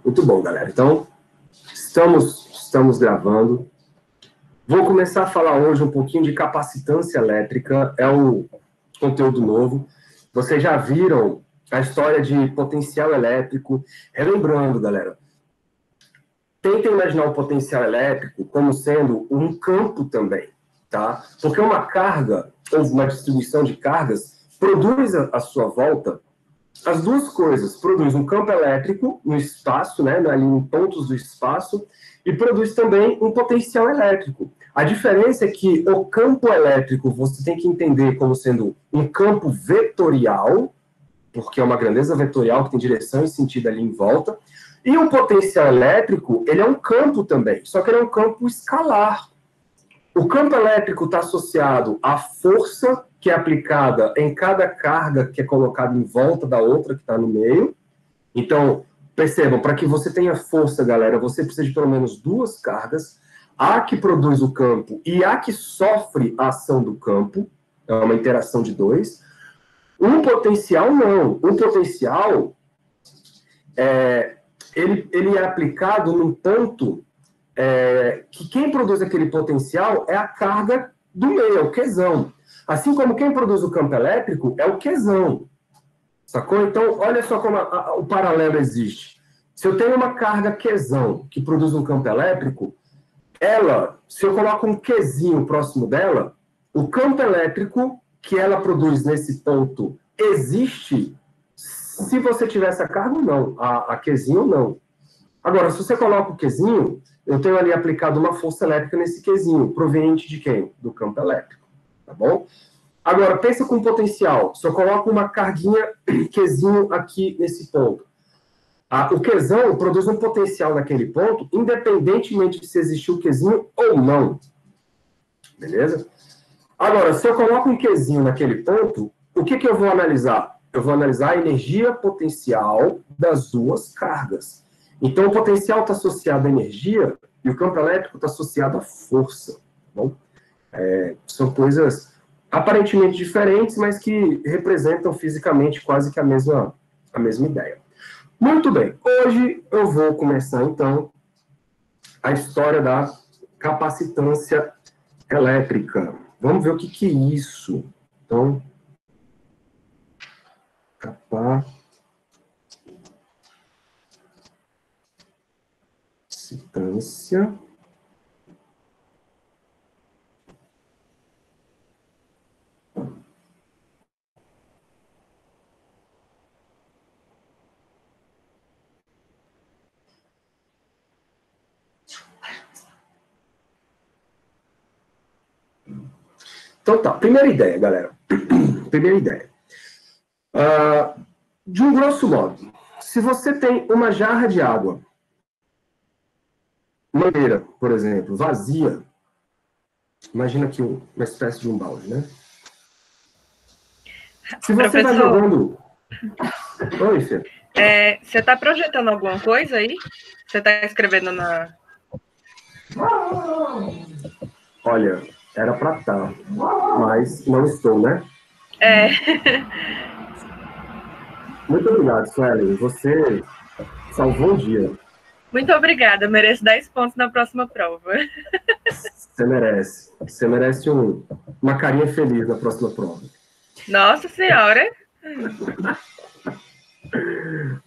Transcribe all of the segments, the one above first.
Muito bom, galera. Então, estamos gravando. Vou começar a falar hoje um pouquinho de capacitância elétrica. É um conteúdo novo. Vocês já viram a história de potencial elétrico. Relembrando, galera, tentem imaginar o potencial elétrico como sendo um campo também, tá? Porque uma carga, ou uma distribuição de cargas, produz à sua volta as duas coisas. Produz um campo elétrico no espaço, né, ali em pontos do espaço, e produz também um potencial elétrico. A diferença é que o campo elétrico você tem que entender como sendo um campo vetorial, porque é uma grandeza vetorial que tem direção e sentido ali em volta, e o potencial elétrico, ele é um campo também, só que ele é um campo escalar. O campo elétrico está associado à força que é aplicada em cada carga que é colocada em volta da outra que está no meio. Então, percebam, para que você tenha força, galera, você precisa de pelo menos duas cargas, a que produz o campo e a que sofre a ação do campo, é uma interação de dois. Um potencial, não. Um potencial, ele é aplicado num ponto que quem produz aquele potencial é a carga do meio, é o Qzão. Assim como quem produz o campo elétrico é o Qzão. Sacou? Então, olha só como o paralelo existe. Se eu tenho uma carga Qzão que produz um campo elétrico, se eu coloco um Qzinho próximo dela, o campo elétrico que ela produz nesse ponto existe se você tiver essa carga ou não. A Qzinho, não. Agora, se você coloca o Qzinho, eu tenho ali aplicado uma força elétrica nesse Qzinho, proveniente de quem? Do campo elétrico, tá bom? Agora, pensa com potencial. Se eu coloco uma carguinha Qzinho aqui nesse ponto, o Qzão produz um potencial naquele ponto, independentemente de se existir o Qzinho ou não. Beleza? Agora, se eu coloco um Qzinho naquele ponto, o que eu vou analisar? Eu vou analisar a energia potencial das duas cargas. Então, o potencial está associado à energia e o campo elétrico está associado à força. Tá bom? São coisas aparentemente diferentes, mas que representam fisicamente quase que a mesma ideia. Muito bem. Hoje eu vou começar, então, a história da capacitância elétrica. Vamos ver o que é isso. Então, capacitância. Então tá, primeira ideia, galera. Primeira ideia. De um grosso modo, se você tem uma jarra de água, maneira, por exemplo, vazia, imagina aqui uma espécie de um balde, né? Se você está jogando... Oi, Fê. Você está projetando alguma coisa aí? Você está escrevendo na... Olha, era para estar, mas não estou, né? Muito obrigado, Suelen. Você salvou o dia. Muito obrigada. Eu mereço 10 pontos na próxima prova. Você merece. Você merece uma carinha feliz na próxima prova. Nossa Senhora!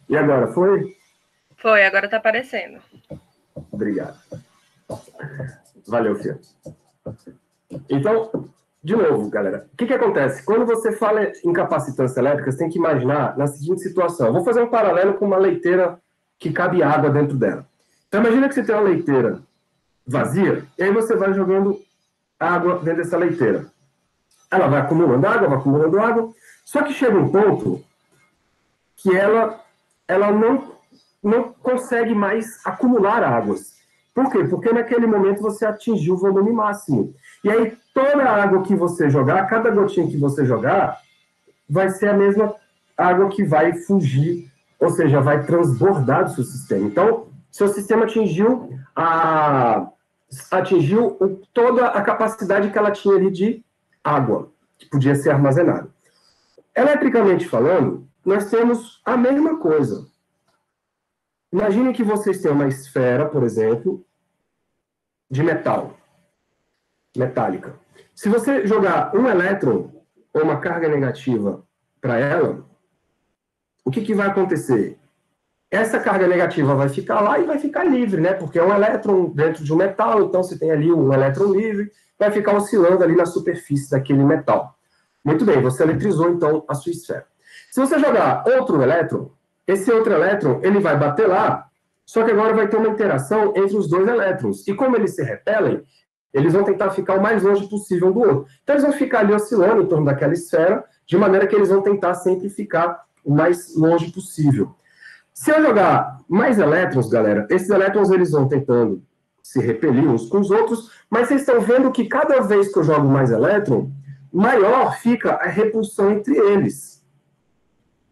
E agora, foi? Foi, agora está aparecendo. Obrigado. Valeu, Fia. Então, de novo, galera, o que acontece? Quando você fala em capacitância elétrica, você tem que imaginar na seguinte situação. Eu vou fazer um paralelo com uma leiteira que cabe água dentro dela. Então, imagina que você tem uma leiteira vazia, e aí você vai jogando água dentro dessa leiteira. Ela vai acumulando água, só que chega um ponto que ela não consegue mais acumular águas. Por quê? Porque naquele momento você atingiu o volume máximo. E aí toda a água que você jogar, cada gotinha que você jogar, vai ser a mesma água que vai fugir, ou seja, vai transbordar do seu sistema. Então, seu sistema atingiu toda a capacidade que ela tinha ali de água, que podia ser armazenada. Eletricamente falando, nós temos a mesma coisa. Imagine que vocês têm uma esfera, por exemplo, de metal, metálica. Se você jogar um elétron ou uma carga negativa para ela, o que vai acontecer? Essa carga negativa vai ficar lá e vai ficar livre, né? Porque é um elétron dentro de um metal, então se tem ali um elétron livre, vai ficar oscilando ali na superfície daquele metal. Muito bem, você eletrizou então a sua esfera. Se você jogar outro elétron, esse outro elétron ele vai bater lá, só que agora vai ter uma interação entre os dois elétrons. E como eles se repelem, eles vão tentar ficar o mais longe possível um do outro. Então eles vão ficar ali oscilando em torno daquela esfera, de maneira que eles vão tentar sempre ficar o mais longe possível. Se eu jogar mais elétrons, galera, esses elétrons eles vão tentando se repelir uns com os outros, mas vocês estão vendo que cada vez que eu jogo mais elétron, maior fica a repulsão entre eles.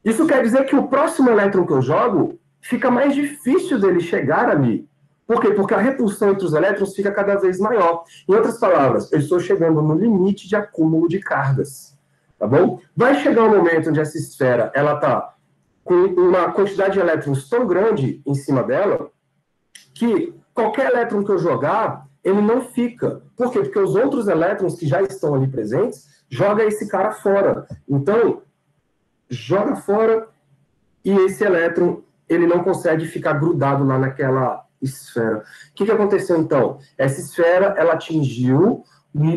Isso quer dizer que o próximo elétron que eu jogo fica mais difícil dele chegar ali. Por quê? Porque a repulsão entre os elétrons fica cada vez maior. Em outras palavras, eu estou chegando no limite de acúmulo de cargas. Tá bom? Vai chegar um momento onde essa esfera ela está com uma quantidade de elétrons tão grande em cima dela que qualquer elétron que eu jogar, ele não fica. Por quê? Porque os outros elétrons que já estão ali presentes, joga esse cara fora. Então, joga fora e esse elétron, ele não consegue ficar grudado lá naquela esfera. O que aconteceu, então? Essa esfera, ela atingiu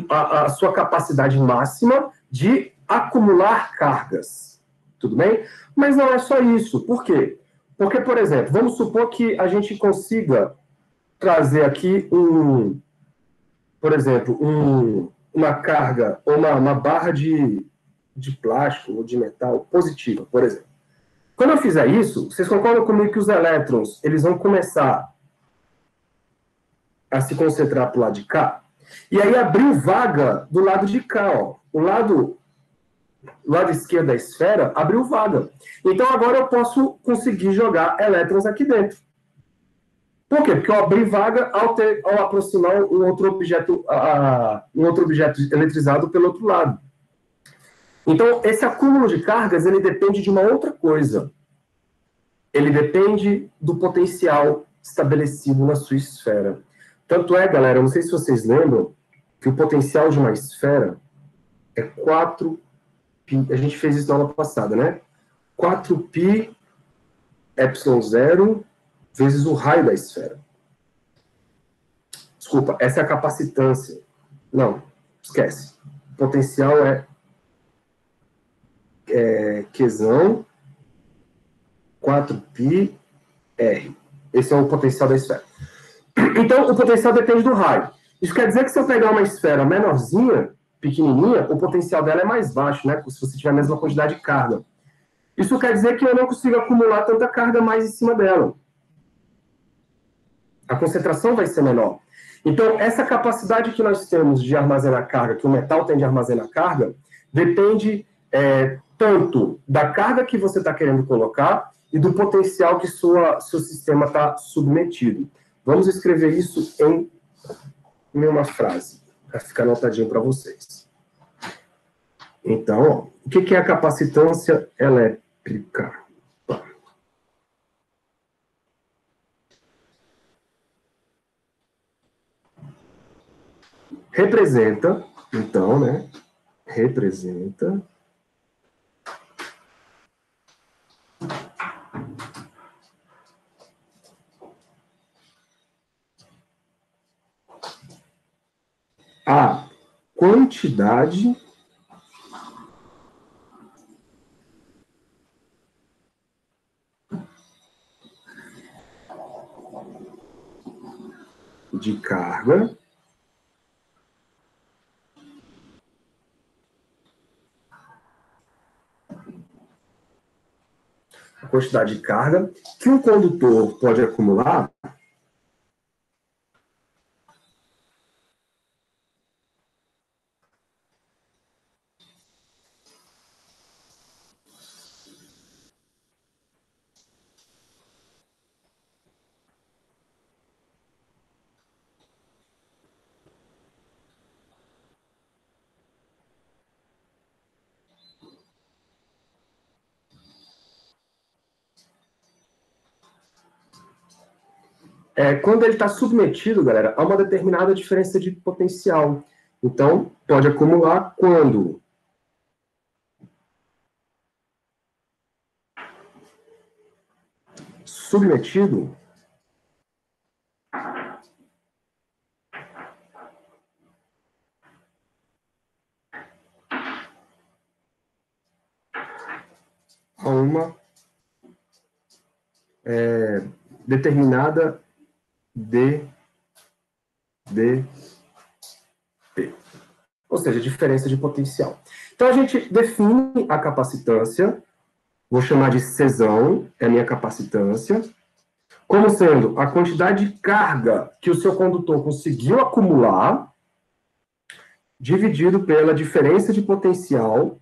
a sua capacidade máxima de acumular cargas. Tudo bem? Mas não é só isso. Por quê? Porque, por exemplo, vamos supor que a gente consiga trazer aqui por exemplo, uma carga ou uma barra de plástico ou de metal positiva, por exemplo. Quando eu fizer isso, vocês concordam comigo que os elétrons eles vão começar a se concentrar para o lado de cá? E aí abriu vaga do lado de cá, ó. O lado esquerdo da esfera abriu vaga. Então agora eu posso conseguir jogar elétrons aqui dentro. Por quê? Porque eu abri vaga ao aproximar um outro objeto eletrizado pelo outro lado. Então, esse acúmulo de cargas, ele depende de uma outra coisa. Ele depende do potencial estabelecido na sua esfera. Tanto é, galera, eu não sei se vocês lembram, que o potencial de uma esfera é 4π, a gente fez isso na aula passada, né? 4π epsilon zero vezes o raio da esfera. Desculpa, essa é a capacitância. Não, esquece. O potencial é Qzão 4πr. Esse é o potencial da esfera. Então, o potencial depende do raio. Isso quer dizer que se eu pegar uma esfera menorzinha, pequenininha, o potencial dela é mais baixo, né? Se você tiver a mesma quantidade de carga. Isso quer dizer que eu não consigo acumular tanta carga mais em cima dela. A concentração vai ser menor. Então, essa capacidade que nós temos de armazenar carga, que o metal tem de armazenar carga, depende tanto da carga que você está querendo colocar e do potencial que seu sistema está submetido. Vamos escrever isso em uma frase, para ficar anotadinho para vocês. Então, ó, o que é a capacitância elétrica? Representa, então, né? Representa a quantidade de carga que um condutor pode acumular Quando ele está submetido, galera, a uma determinada diferença de potencial. Então, pode acumular quando submetido a uma determinada DDP. Ou seja, diferença de potencial. Então, a gente define a capacitância, vou chamar de Czão, é a minha capacitância, como sendo a quantidade de carga que o seu condutor conseguiu acumular, dividido pela diferença de potencial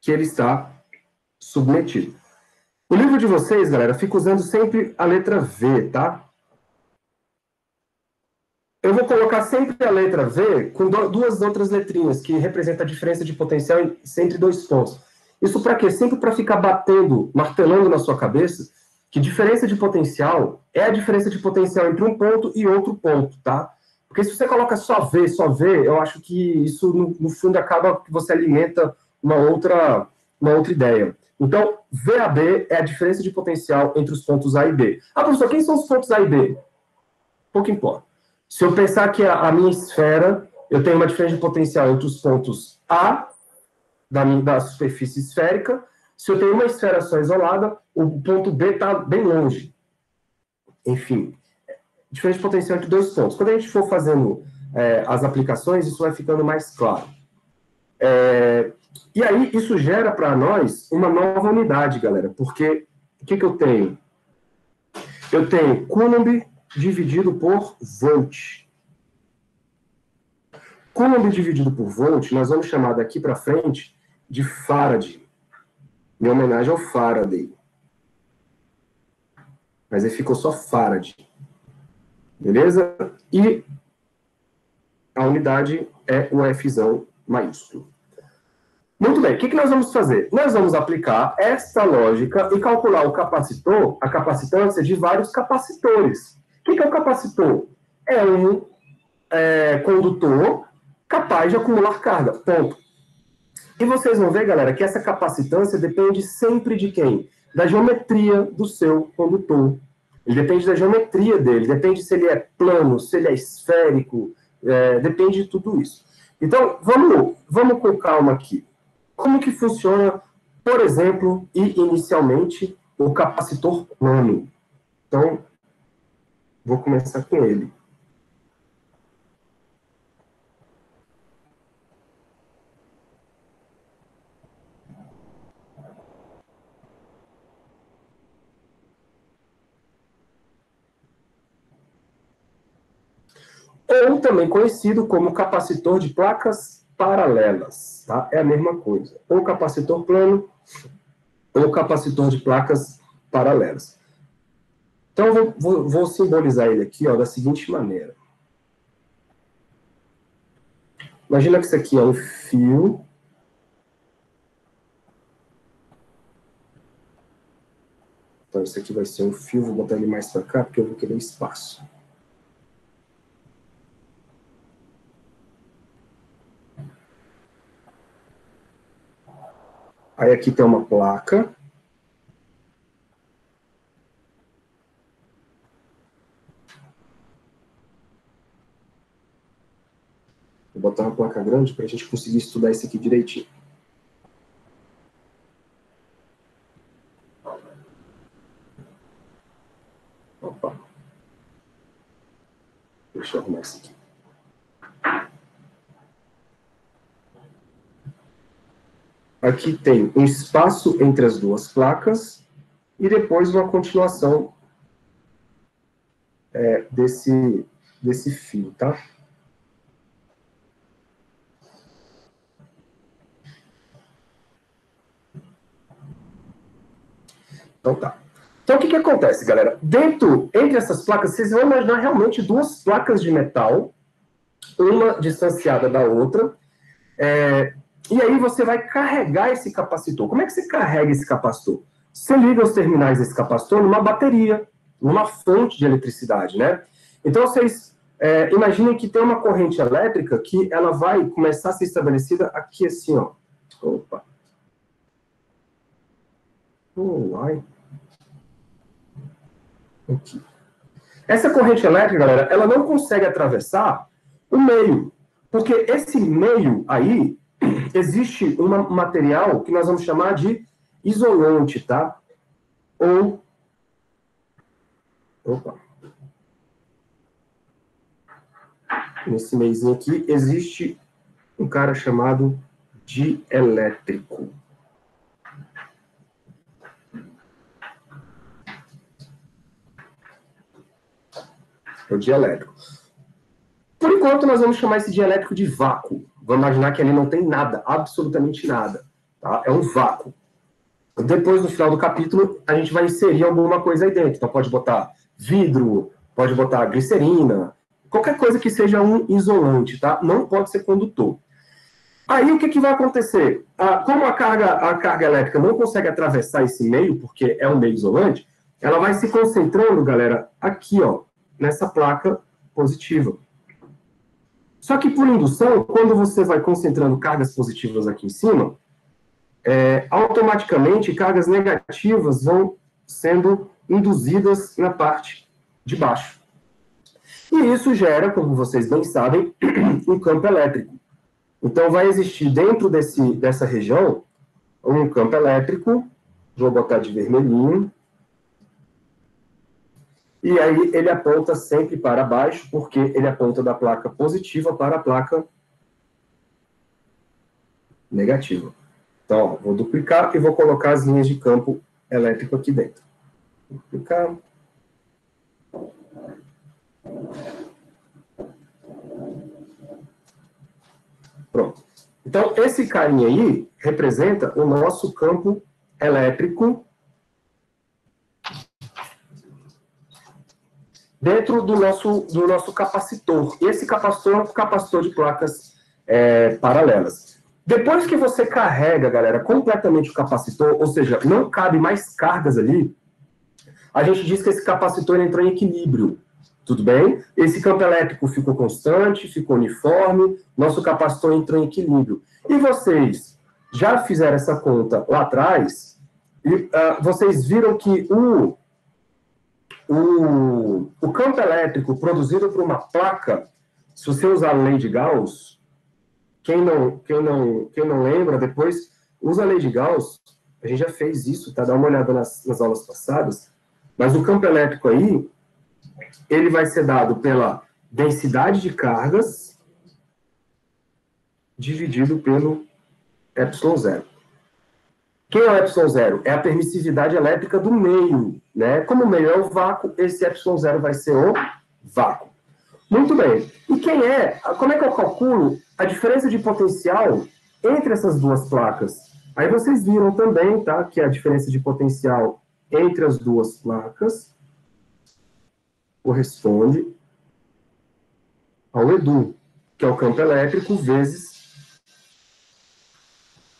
que ele está submetido. O livro de vocês, galera, fica usando sempre a letra V, tá? Eu vou colocar sempre a letra V com duas outras letrinhas, que representam a diferença de potencial entre dois pontos. Isso para quê? Sempre para ficar batendo, martelando na sua cabeça, que diferença de potencial é a diferença de potencial entre um ponto e outro ponto, tá? Porque se você coloca só V, eu acho que isso, no fundo, acaba que você alimenta uma outra ideia. Então, VAB é a diferença de potencial entre os pontos A e B. Ah, professor, quem são os pontos A e B? Pouco importa. Se eu pensar que a minha esfera, eu tenho uma diferença de potencial entre os pontos A da superfície esférica, se eu tenho uma esfera só isolada, o ponto B está bem longe. Enfim, diferença de potencial entre dois pontos. Quando a gente for fazendo as aplicações, isso vai ficando mais claro. E aí, isso gera para nós uma nova unidade, galera, porque o que eu tenho? Eu tenho Coulomb dividido por Volt. Coulomb dividido por Volt, nós vamos chamar daqui para frente de Faraday, em homenagem ao Faraday. Mas aí ficou só Faraday. Beleza? E a unidade é o Fzão maiúsculo. Muito bem, o que nós vamos fazer? Nós vamos aplicar esta lógica e calcular o capacitor, a capacitância de vários capacitores. O que é o capacitor? É um condutor capaz de acumular carga, ponto. E vocês vão ver, galera, que essa capacitância depende sempre de quem? Da geometria do seu condutor. Ele depende da geometria dele, depende se ele é plano, se ele é esférico, depende de tudo isso. Então, vamos com calma aqui. Como que funciona, por exemplo, e inicialmente, o capacitor plano? Então, vou começar com ele. Ou também conhecido como capacitor de placas paralelas, tá? É a mesma coisa. Ou capacitor plano, ou capacitor de placas paralelas. Então, vou simbolizar ele aqui, ó, da seguinte maneira. Imagina que isso aqui é um fio. Então, isso aqui vai ser um fio, vou botar ele mais para cá, porque eu vou querer espaço. Aí aqui tem uma placa. Vou botar uma placa grande para a gente conseguir estudar isso aqui direitinho. Opa. Deixa eu arrumar isso aqui. Aqui tem um espaço entre as duas placas e depois uma continuação desse fio, tá? Então tá. Então o que acontece, galera? Entre essas placas, vocês vão imaginar realmente duas placas de metal, uma distanciada da outra, e aí você vai carregar esse capacitor. Como é que você carrega esse capacitor? Você liga os terminais desse capacitor numa bateria. numa fonte de eletricidade, né? Então, vocês imaginem que tem uma corrente elétrica que ela vai começar a ser estabelecida aqui assim, ó. Opa. Ai. Aqui. Essa corrente elétrica, galera, ela não consegue atravessar o meio, porque esse meio aí, existe um material que nós vamos chamar de isolante, tá? Ou... Opa. Nesse meiozinho aqui, existe um cara chamado dielétrico. É o dielétrico. Por enquanto, nós vamos chamar esse dielétrico de vácuo. Vamos imaginar que ali não tem nada, absolutamente nada. Tá? É um vácuo. Depois, no final do capítulo, a gente vai inserir alguma coisa aí dentro. Então, pode botar vidro, pode botar glicerina, qualquer coisa que seja um isolante, tá? Não pode ser condutor. Aí, o que vai acontecer? Como a carga elétrica não consegue atravessar esse meio, porque é um meio isolante, ela vai se concentrando, galera, aqui, ó, nessa placa positiva. Só que, por indução, quando você vai concentrando cargas positivas aqui em cima, automaticamente cargas negativas vão sendo induzidas na parte de baixo. E isso gera, como vocês bem sabem, um campo elétrico. Então, vai existir dentro dessa região um campo elétrico, vou botar de vermelhinho, e aí ele aponta sempre para baixo, porque ele aponta da placa positiva para a placa negativa. Então, ó, vou duplicar e vou colocar as linhas de campo elétrico aqui dentro. Duplicar. Pronto. Então, esse carinha aí representa o nosso campo elétrico dentro do nosso capacitor. Esse capacitor é um capacitor de placas paralelas. Depois que você carrega, galera, completamente o capacitor, ou seja, não cabe mais cargas ali, a gente diz que esse capacitor entrou em equilíbrio. Tudo bem? Esse campo elétrico ficou constante, ficou uniforme, nosso capacitor entrou em equilíbrio. E vocês já fizeram essa conta lá atrás, e vocês viram que o campo elétrico produzido por uma placa, se você usar a lei de Gauss, quem não lembra, depois usa a lei de Gauss, a gente já fez isso, tá? Dá uma olhada nas aulas passadas, mas o campo elétrico aí, ele vai ser dado pela densidade de cargas dividido pelo ε0. Quem é o ε0? É a permissividade elétrica do meio, né? Como o meio é o vácuo, esse ε0 vai ser o vácuo. Muito bem. E como é que eu calculo a diferença de potencial entre essas duas placas? Aí vocês viram também, tá? Que a diferença de potencial entre as duas placas corresponde ao EDU, que é o campo elétrico vezes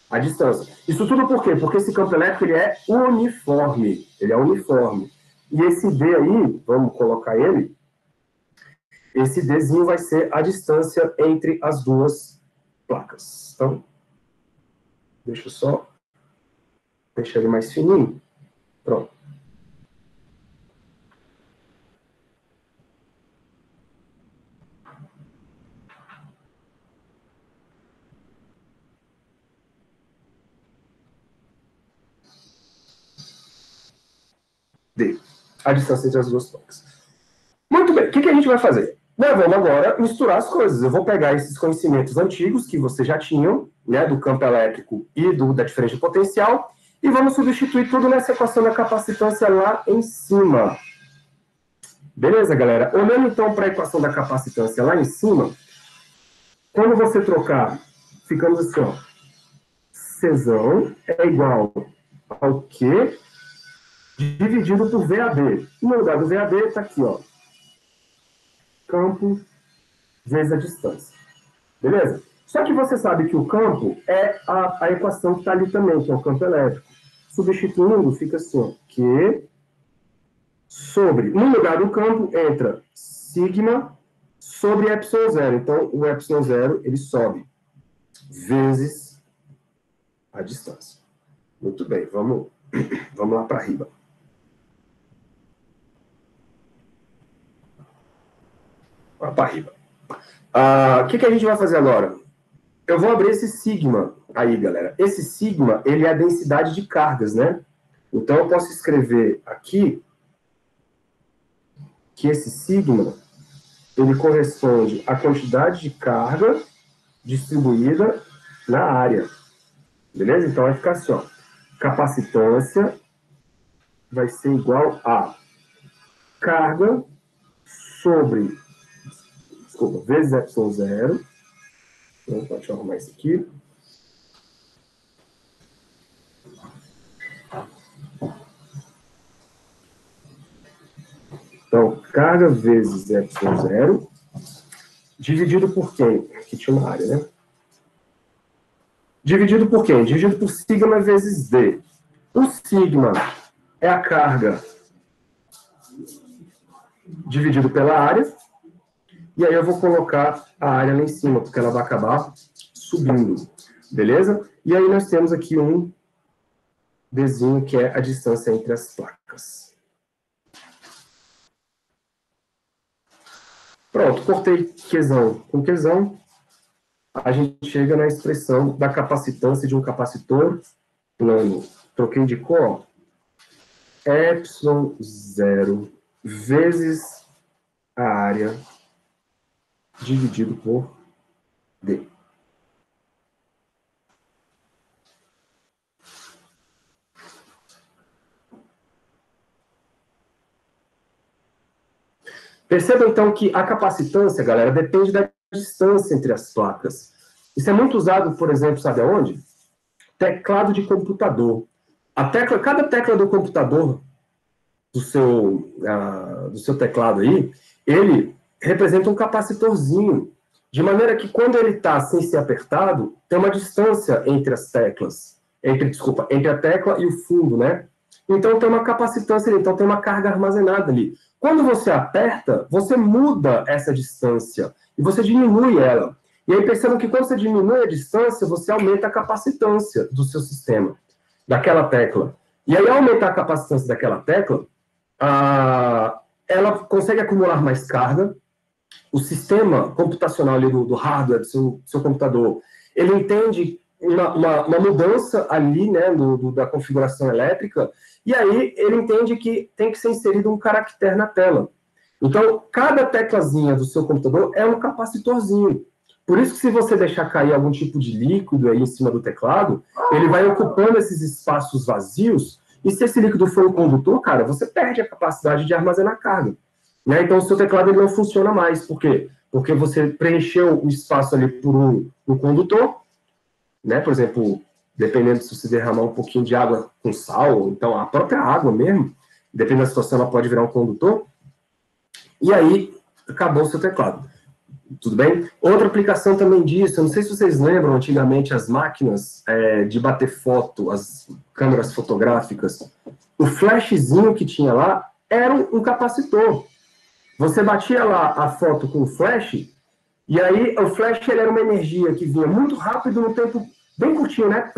a distância. Isso tudo por quê? Porque esse campo elétrico ele é uniforme. Ele é uniforme. E esse D aí, vamos colocar ele, esse Dzinho vai ser a distância entre as duas placas. Então, deixa eu só deixar ele mais fininho. Pronto. D, a distância entre as duas placas. Muito bem, o que a gente vai fazer? Nós vamos agora misturar as coisas. Eu vou pegar esses conhecimentos antigos que vocês já tinham, né, do campo elétrico e da diferença de potencial, e vamos substituir tudo nessa equação da capacitância lá em cima. Beleza, galera? Olhando então para a equação da capacitância lá em cima, quando você trocar, ficamos assim, ó, Czão é igual ao Q dividido por VAB. No lugar do VAB está aqui, ó, campo vezes a distância. Beleza? Só que você sabe que o campo é a equação que está ali também, que é o campo elétrico. Substituindo, fica assim, ó, Q no lugar do campo, entra sigma sobre ε0. Então, o ε0, ele sobe, vezes a distância. Muito bem, vamos lá para riba. Vamos para riba. O que a gente vai fazer agora? Eu vou abrir esse sigma aí, galera. Esse sigma, ele é a densidade de cargas, né? Então, eu posso escrever aqui que esse sigma, ele corresponde à quantidade de carga distribuída na área. Beleza? Então, vai ficar assim, ó. Capacitância vai ser igual a carga sobre, vezes ε0. Então, deixa eu arrumar isso aqui. Então, carga vezes ε0, dividido por quem? Aqui tinha uma área, né? Dividido por quem? Dividido por sigma vezes d. O sigma é a carga dividido pela área. E aí eu vou colocar a área lá em cima, porque ela vai acabar subindo. Beleza? E aí nós temos aqui um Dzinho, que é a distância entre as placas. Pronto, cortei Qzão com Qzão. A gente chega na expressão da capacitância de um capacitor plano. Troquei de cor. ε0 vezes a área dividido por D. Perceba, então, que a capacitância, galera, depende da distância entre as placas. Isso é muito usado, por exemplo, sabe aonde? Teclado de computador. Cada tecla do computador, do seu teclado aí, ele representa um capacitorzinho, de maneira que quando ele está sem ser apertado, tem uma distância entre as teclas, entre a tecla e o fundo, né? Então tem uma capacitância ali, então tem uma carga armazenada ali. Quando você aperta, você muda essa distância e você diminui ela. E aí percebam que quando você diminui a distância, você aumenta a capacitância do seu sistema, daquela tecla. E aí, ao aumentar a capacitância daquela tecla, ela consegue acumular mais carga. O sistema computacional ali do hardware do seu computador, ele entende uma mudança ali, né, da configuração elétrica, e aí ele entende que tem que ser inserido um caractere na tela. Então, cada teclazinha do seu computador é um capacitorzinho. Por isso que se você deixar cair algum tipo de líquido aí em cima do teclado, ele vai ocupando esses espaços vazios, e se esse líquido for um condutor, cara, você perde a capacidade de armazenar carga. Né? Então, o seu teclado ele não funciona mais. Por quê? Porque você preencheu o espaço ali por um condutor, né? Por exemplo, dependendo se você derramar um pouquinho de água com sal, ou então a própria água mesmo, dependendo da situação, ela pode virar um condutor, e aí acabou o seu teclado. Tudo bem? Outra aplicação também disso, eu não sei se vocês lembram, antigamente as máquinas de bater foto, as câmeras fotográficas, o flashzinho que tinha lá era um capacitor. Você batia lá a foto com o flash, e aí o flash ele era uma energia que vinha muito rápido no tempo bem curtinho, né?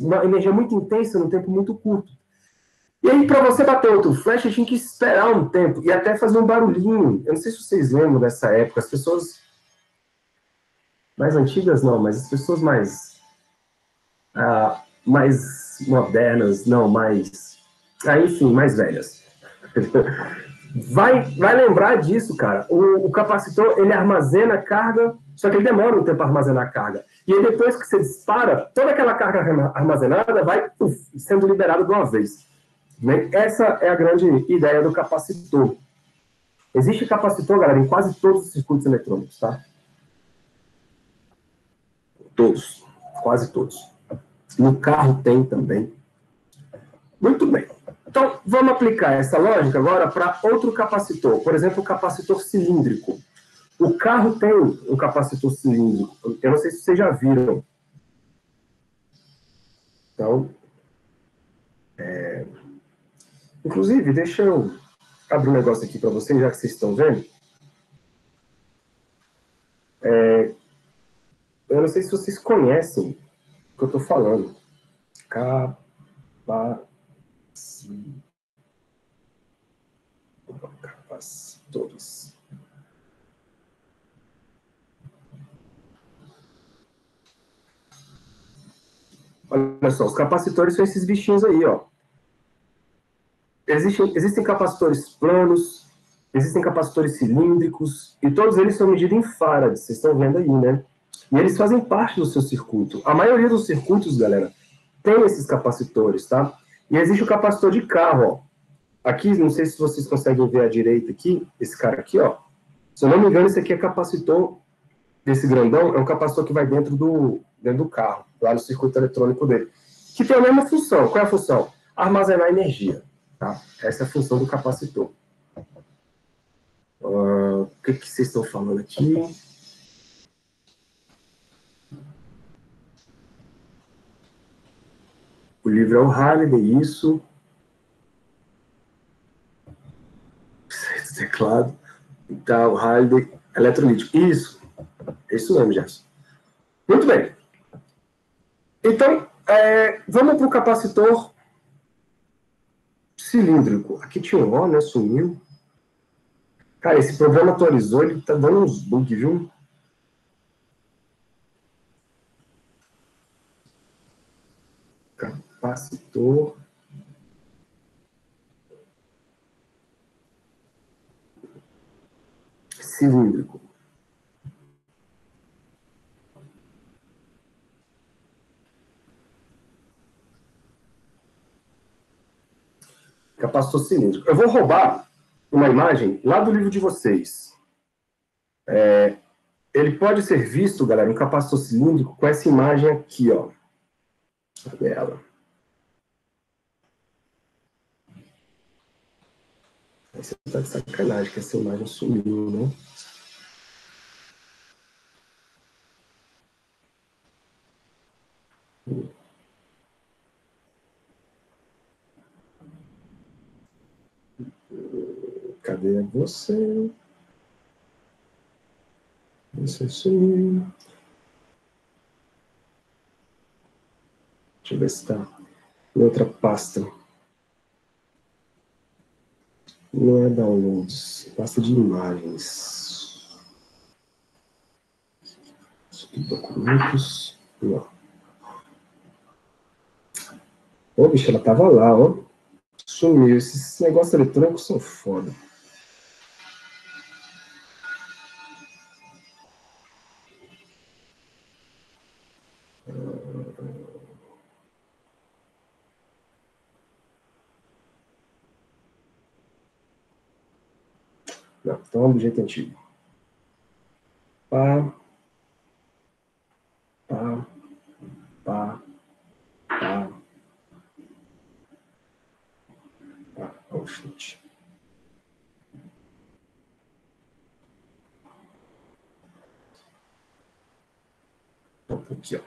Uma energia muito intensa no tempo muito curto. E aí, para você bater outro flash, tinha que esperar um tempo e até fazer um barulhinho. Eu não sei se vocês lembram dessa época, as pessoas mais antigas não, mas as pessoas mais modernas, não, enfim, mais velhas. Vai lembrar disso, cara. O capacitor, ele armazena carga, só que ele demora um tempo para armazenar carga. E aí, depois que você dispara, toda aquela carga armazenada vai sendo liberada de uma vez. Né? Essa é a grande ideia do capacitor. Existe capacitor, galera, em quase todos os circuitos eletrônicos, tá? Todos. Quase todos. No carro tem também. Muito bem. Então, vamos aplicar essa lógica agora para outro capacitor. Por exemplo, o capacitor cilíndrico. O carro tem um capacitor cilíndrico. Eu não sei se vocês já viram. Então, inclusive, deixa eu abrir um negócio aqui para vocês, já que vocês estão vendo. Eu não sei se vocês conhecem o que eu estou falando. Capacitores. Olha só, os capacitores são esses bichinhos aí, ó. Existem capacitores planos, existem capacitores cilíndricos, e todos eles são medidos em farads, vocês estão vendo aí, né? E eles fazem parte do seu circuito. A maioria dos circuitos, galera, tem esses capacitores, tá? E existe o capacitor de carro, ó. Aqui, não sei se vocês conseguem ver à direita aqui, esse cara aqui, ó. Se eu não me engano, esse aqui é capacitor desse grandão, é um capacitor que vai dentro do carro, lá no circuito eletrônico dele. Que tem a mesma função. Qual é a função? Armazenar energia. Tá? Essa é a função do capacitor. O que vocês estão falando aqui? O livro é o Halliday, isso. Teclado. Tá, o Halliday, eletrolítico. Isso. É isso mesmo, Gerson. Muito bem. Então, vamos para o capacitor cilíndrico. Aqui tinha um ó, né? Sumiu. Cara, esse programa atualizou, ele tá dando uns bugs, viu? Capacitor cilíndrico. Capacitor cilíndrico. Eu vou roubar uma imagem lá do livro de vocês. Ele pode ser visto, galera, um capacitor cilíndrico com essa imagem aqui, ó. Cadê ela? Aí você tá de sacanagem que essa imagem sumiu, né? Cadê você? Você sumiu. Deixa eu ver se está em outra pasta. Não é downloads, pasta de imagens. Documentos. Não. Ô, bicho, ela tava lá, ó. Sumiu. Esses negócios eletrônicos são foda. Não, então vamos do jeito antigo. Pá. Pá. Pá. Pá. Pá. Oh, chute. Aqui, ó.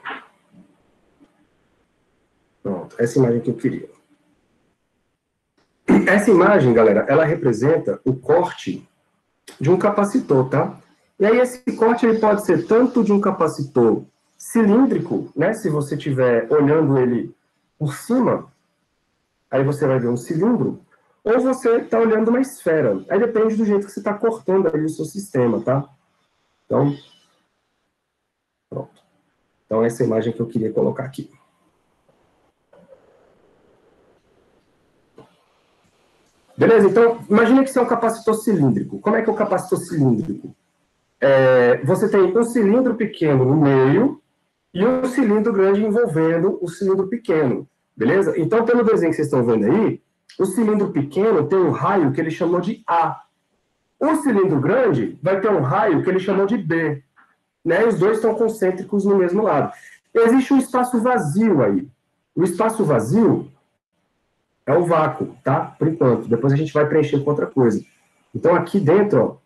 Pronto, essa imagem que eu queria. Essa imagem, galera, ela representa o corte de um capacitor, tá? E aí esse corte ele pode ser tanto de um capacitor cilíndrico, né? Se você estiver olhando ele por cima, aí você vai ver um cilindro, ou você está olhando uma esfera. Aí depende do jeito que você está cortando aí o seu sistema, tá? Então, pronto. Então essa é a imagem que eu queria colocar aqui. Beleza? Então, imagine que isso é um capacitor cilíndrico. Como é que é o capacitor cilíndrico? Você tem um cilindro pequeno no meio e um cilindro grande envolvendo o cilindro pequeno. Beleza? Então, pelo desenho que vocês estão vendo aí, o cilindro pequeno tem um raio que ele chamou de A. O cilindro grande vai ter um raio que ele chamou de B. Né? Os dois estão concêntricos no mesmo lado. Existe um espaço vazio aí. O espaço vazio é o vácuo, tá? Por enquanto. Depois a gente vai preencher com outra coisa. Então, aqui dentro, ó,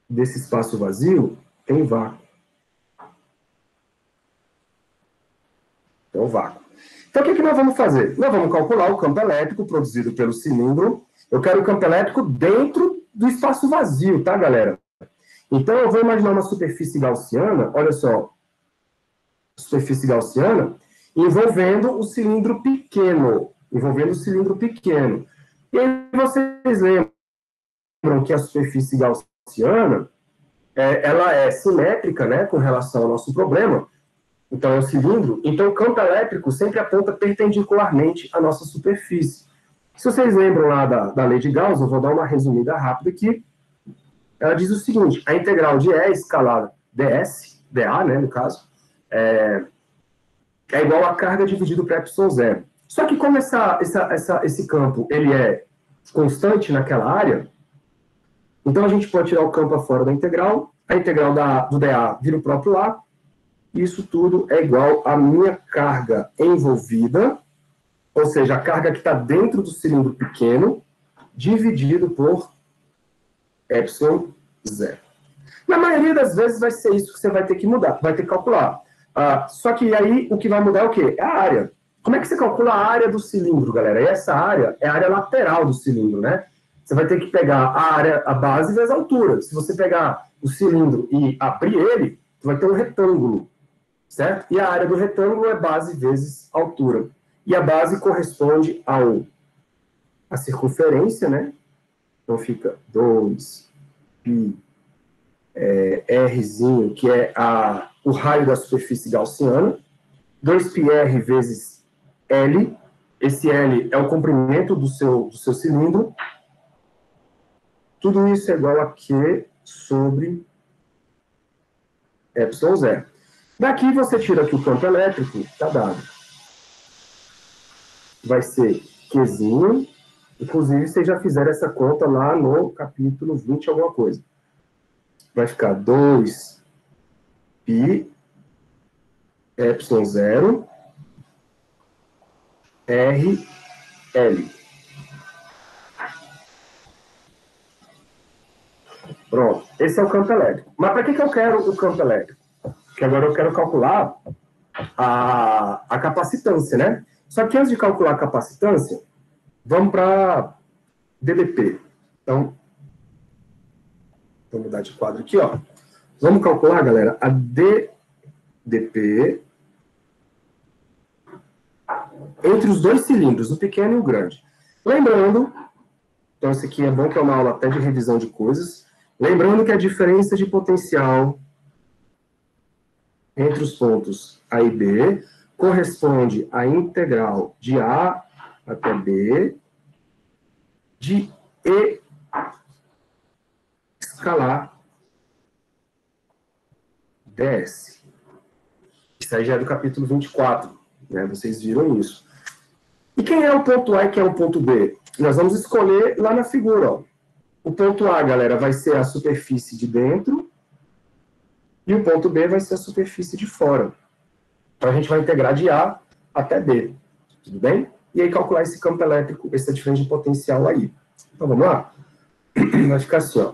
desse espaço vazio, tem vácuo. Então, vácuo. Então, o que nós vamos fazer? Nós vamos calcular o campo elétrico produzido pelo cilindro Eu quero o campo elétrico dentro do espaço vazio, tá, galera? Então, eu vou imaginar uma superfície gaussiana, olha só, superfície gaussiana, envolvendo o cilindro pequeno. E aí vocês lembram que a superfície gaussiana, ela é simétrica, né, com relação ao nosso problema. Então, é o cilindro. Então, o campo elétrico sempre aponta perpendicularmente à nossa superfície. Se vocês lembram lá da lei de Gauss, eu vou dar uma resumida rápida aqui. Ela diz o seguinte: a integral de E escalada ds, dA, né, no caso, é igual a carga dividido por ε0. Só que como esse campo ele é constante naquela área, então a gente pode tirar o campo fora da integral, a integral do dA vira o próprio A, e isso tudo é igual à minha carga envolvida, ou seja, a carga que está dentro do cilindro pequeno, dividido por ε0. Na maioria das vezes vai ser isso que você vai ter que mudar, vai ter que calcular. Só que aí o que vai mudar é o quê? É a área. Como é que você calcula a área do cilindro, galera? E essa área é a área lateral do cilindro, né? Você vai ter que pegar a base vezes a altura. Se você pegar o cilindro e abrir ele, você vai ter um retângulo, certo? E a área do retângulo é base vezes altura. E a base corresponde à circunferência, né? Então fica 2π Rzinho, que é o raio da superfície gaussiana, 2πr vezes L, esse L é o comprimento do seu cilindro, tudo isso é igual a Q sobre ε0. Daqui você tira que o campo elétrico está dado. Vai ser Qzinho, inclusive vocês já fizeram essa conta lá no capítulo 20 alguma coisa. Vai ficar 2π ε0 RL. Pronto, esse é o campo elétrico. Mas para que eu quero o campo elétrico? Porque agora eu quero calcular a capacitância, né? Só que antes de calcular a capacitância, vamos para DDP. Então, vou mudar de quadro aqui, ó. Vamos calcular, galera, a DDP entre os dois cilindros, o pequeno e o grande. Lembrando, então isso aqui é bom que é uma aula até de revisão de coisas, lembrando que a diferença de potencial entre os pontos A e B corresponde à integral de A até B de E escalar ds. Isso aí já é do capítulo 24, né? Vocês viram isso. E quem é o ponto A e quem é o ponto B? Nós vamos escolher lá na figura, ó. O ponto A, galera, vai ser a superfície de dentro e o ponto B vai ser a superfície de fora. Então a gente vai integrar de A até B, tudo bem? E aí calcular esse campo elétrico, essa diferença de potencial aí. Então vamos lá? Vai ficar assim, ó.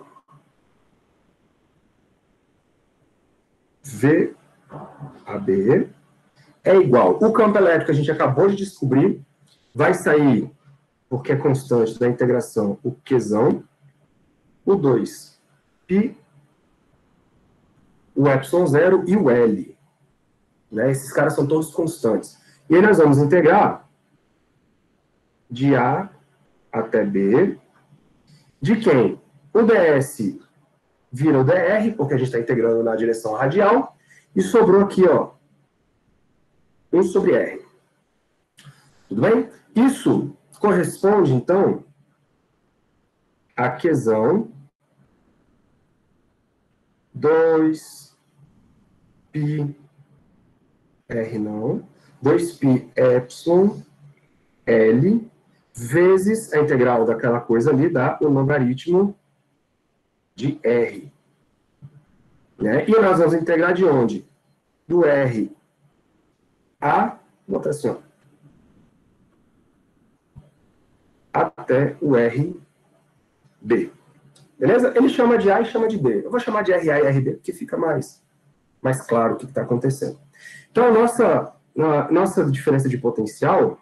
VAB é igual. O campo elétrico a gente acabou de descobrir, vai sair, porque é constante da integração, o Qzão, o 2π, o ε0 e o L. Né? Esses caras são todos constantes. E aí nós vamos integrar de A até B, de quem? O ds vira o dr, porque a gente está integrando na direção radial, e sobrou aqui, ó, 1 sobre r. Tudo bem? Isso corresponde, então, a Qzão 2π R não, 2π epsilon L vezes a integral daquela coisa ali dá o logaritmo de R. Né? E nós vamos integrar de onde? Do R a, bota assim, ó, até o RB. Beleza? Ele chama de A e chama de B. Eu vou chamar de RA e RB, porque fica mais claro o que está acontecendo. Então, a nossa diferença de potencial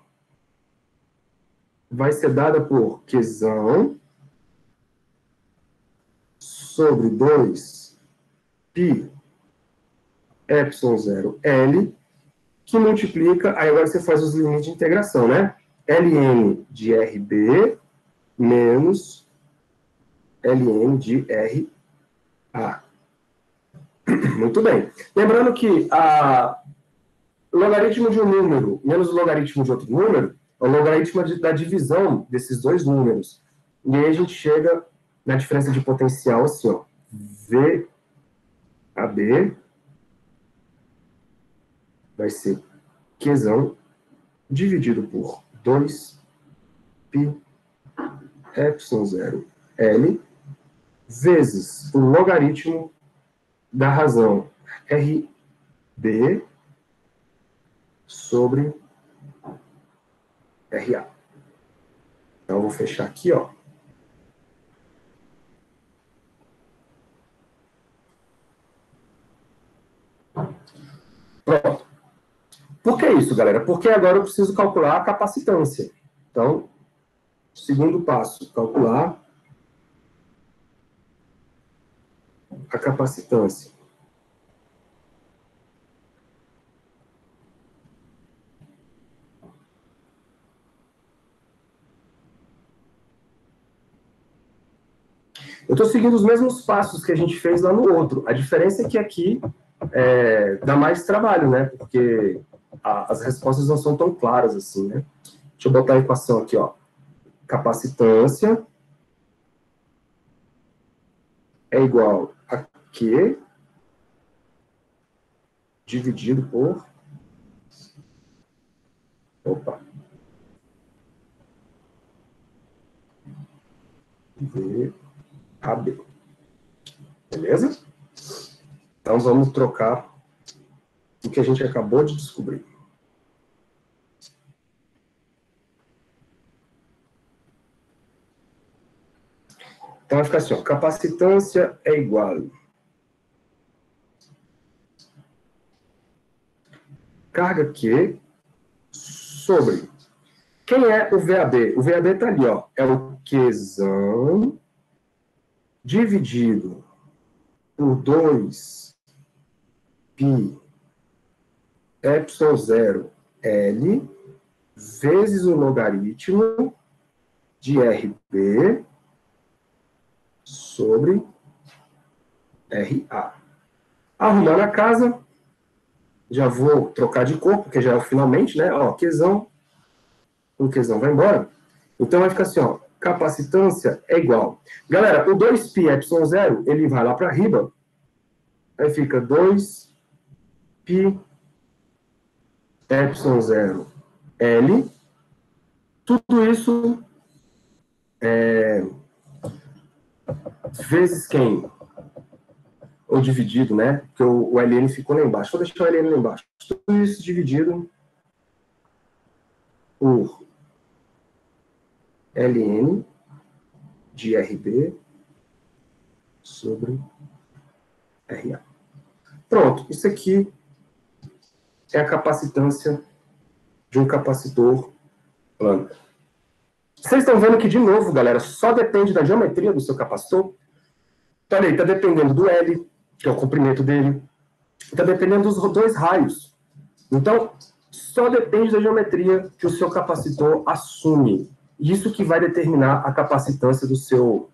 vai ser dada por Qzão sobre 2 π ε0L, que multiplica, aí agora você faz os limites de integração, né? Ln de RB menos Ln de RA. Muito bem. Lembrando que o logaritmo de um número menos o logaritmo de outro número é o logaritmo da divisão desses dois números. E aí a gente chega na diferença de potencial assim, ó. VAB vai ser Qzão dividido por 2 π ε0L vezes o logaritmo da razão RB sobre RA. Então, eu vou fechar aqui, ó. Pronto. Por que isso, galera? Porque agora eu preciso calcular a capacitância. Então, segundo passo, calcular a capacitância. Eu estou seguindo os mesmos passos que a gente fez lá no outro. A diferença é que aqui dá mais trabalho, né? Porque as respostas não são tão claras assim, né? Deixa eu botar a equação aqui, ó. Capacitância é igual a Q dividido por... Opa. VAB. Beleza? Então, vamos trocar o que a gente acabou de descobrir. Então, vai ficar assim, ó, capacitância é igual carga Q sobre... Quem é o VAB? O VAB está ali, ó. É o Qzão dividido por 2 π ε0L vezes o logaritmo de RB sobre RA. Arrumando a casa, já vou trocar de cor, porque já é o finalmente, né? Ó, Qzão, o Qzão vai embora. Então vai ficar assim, ó, capacitância é igual. Galera, o 2 π ε0, ele vai lá para riba, aí fica 2 π ε0L, tudo isso vezes quem? Ou dividido, né? Porque o Ln ficou lá embaixo. Vou deixar o Ln lá embaixo. Tudo isso dividido por Ln de RB sobre RA. Pronto, isso aqui é a capacitância de um capacitor plano. Vocês estão vendo que, de novo, galera, só depende da geometria do seu capacitor. Então, olha aí, está dependendo do L, que é o comprimento dele. Está dependendo dos dois raios. Então, só depende da geometria que o seu capacitor assume. Isso que vai determinar a capacitância do seu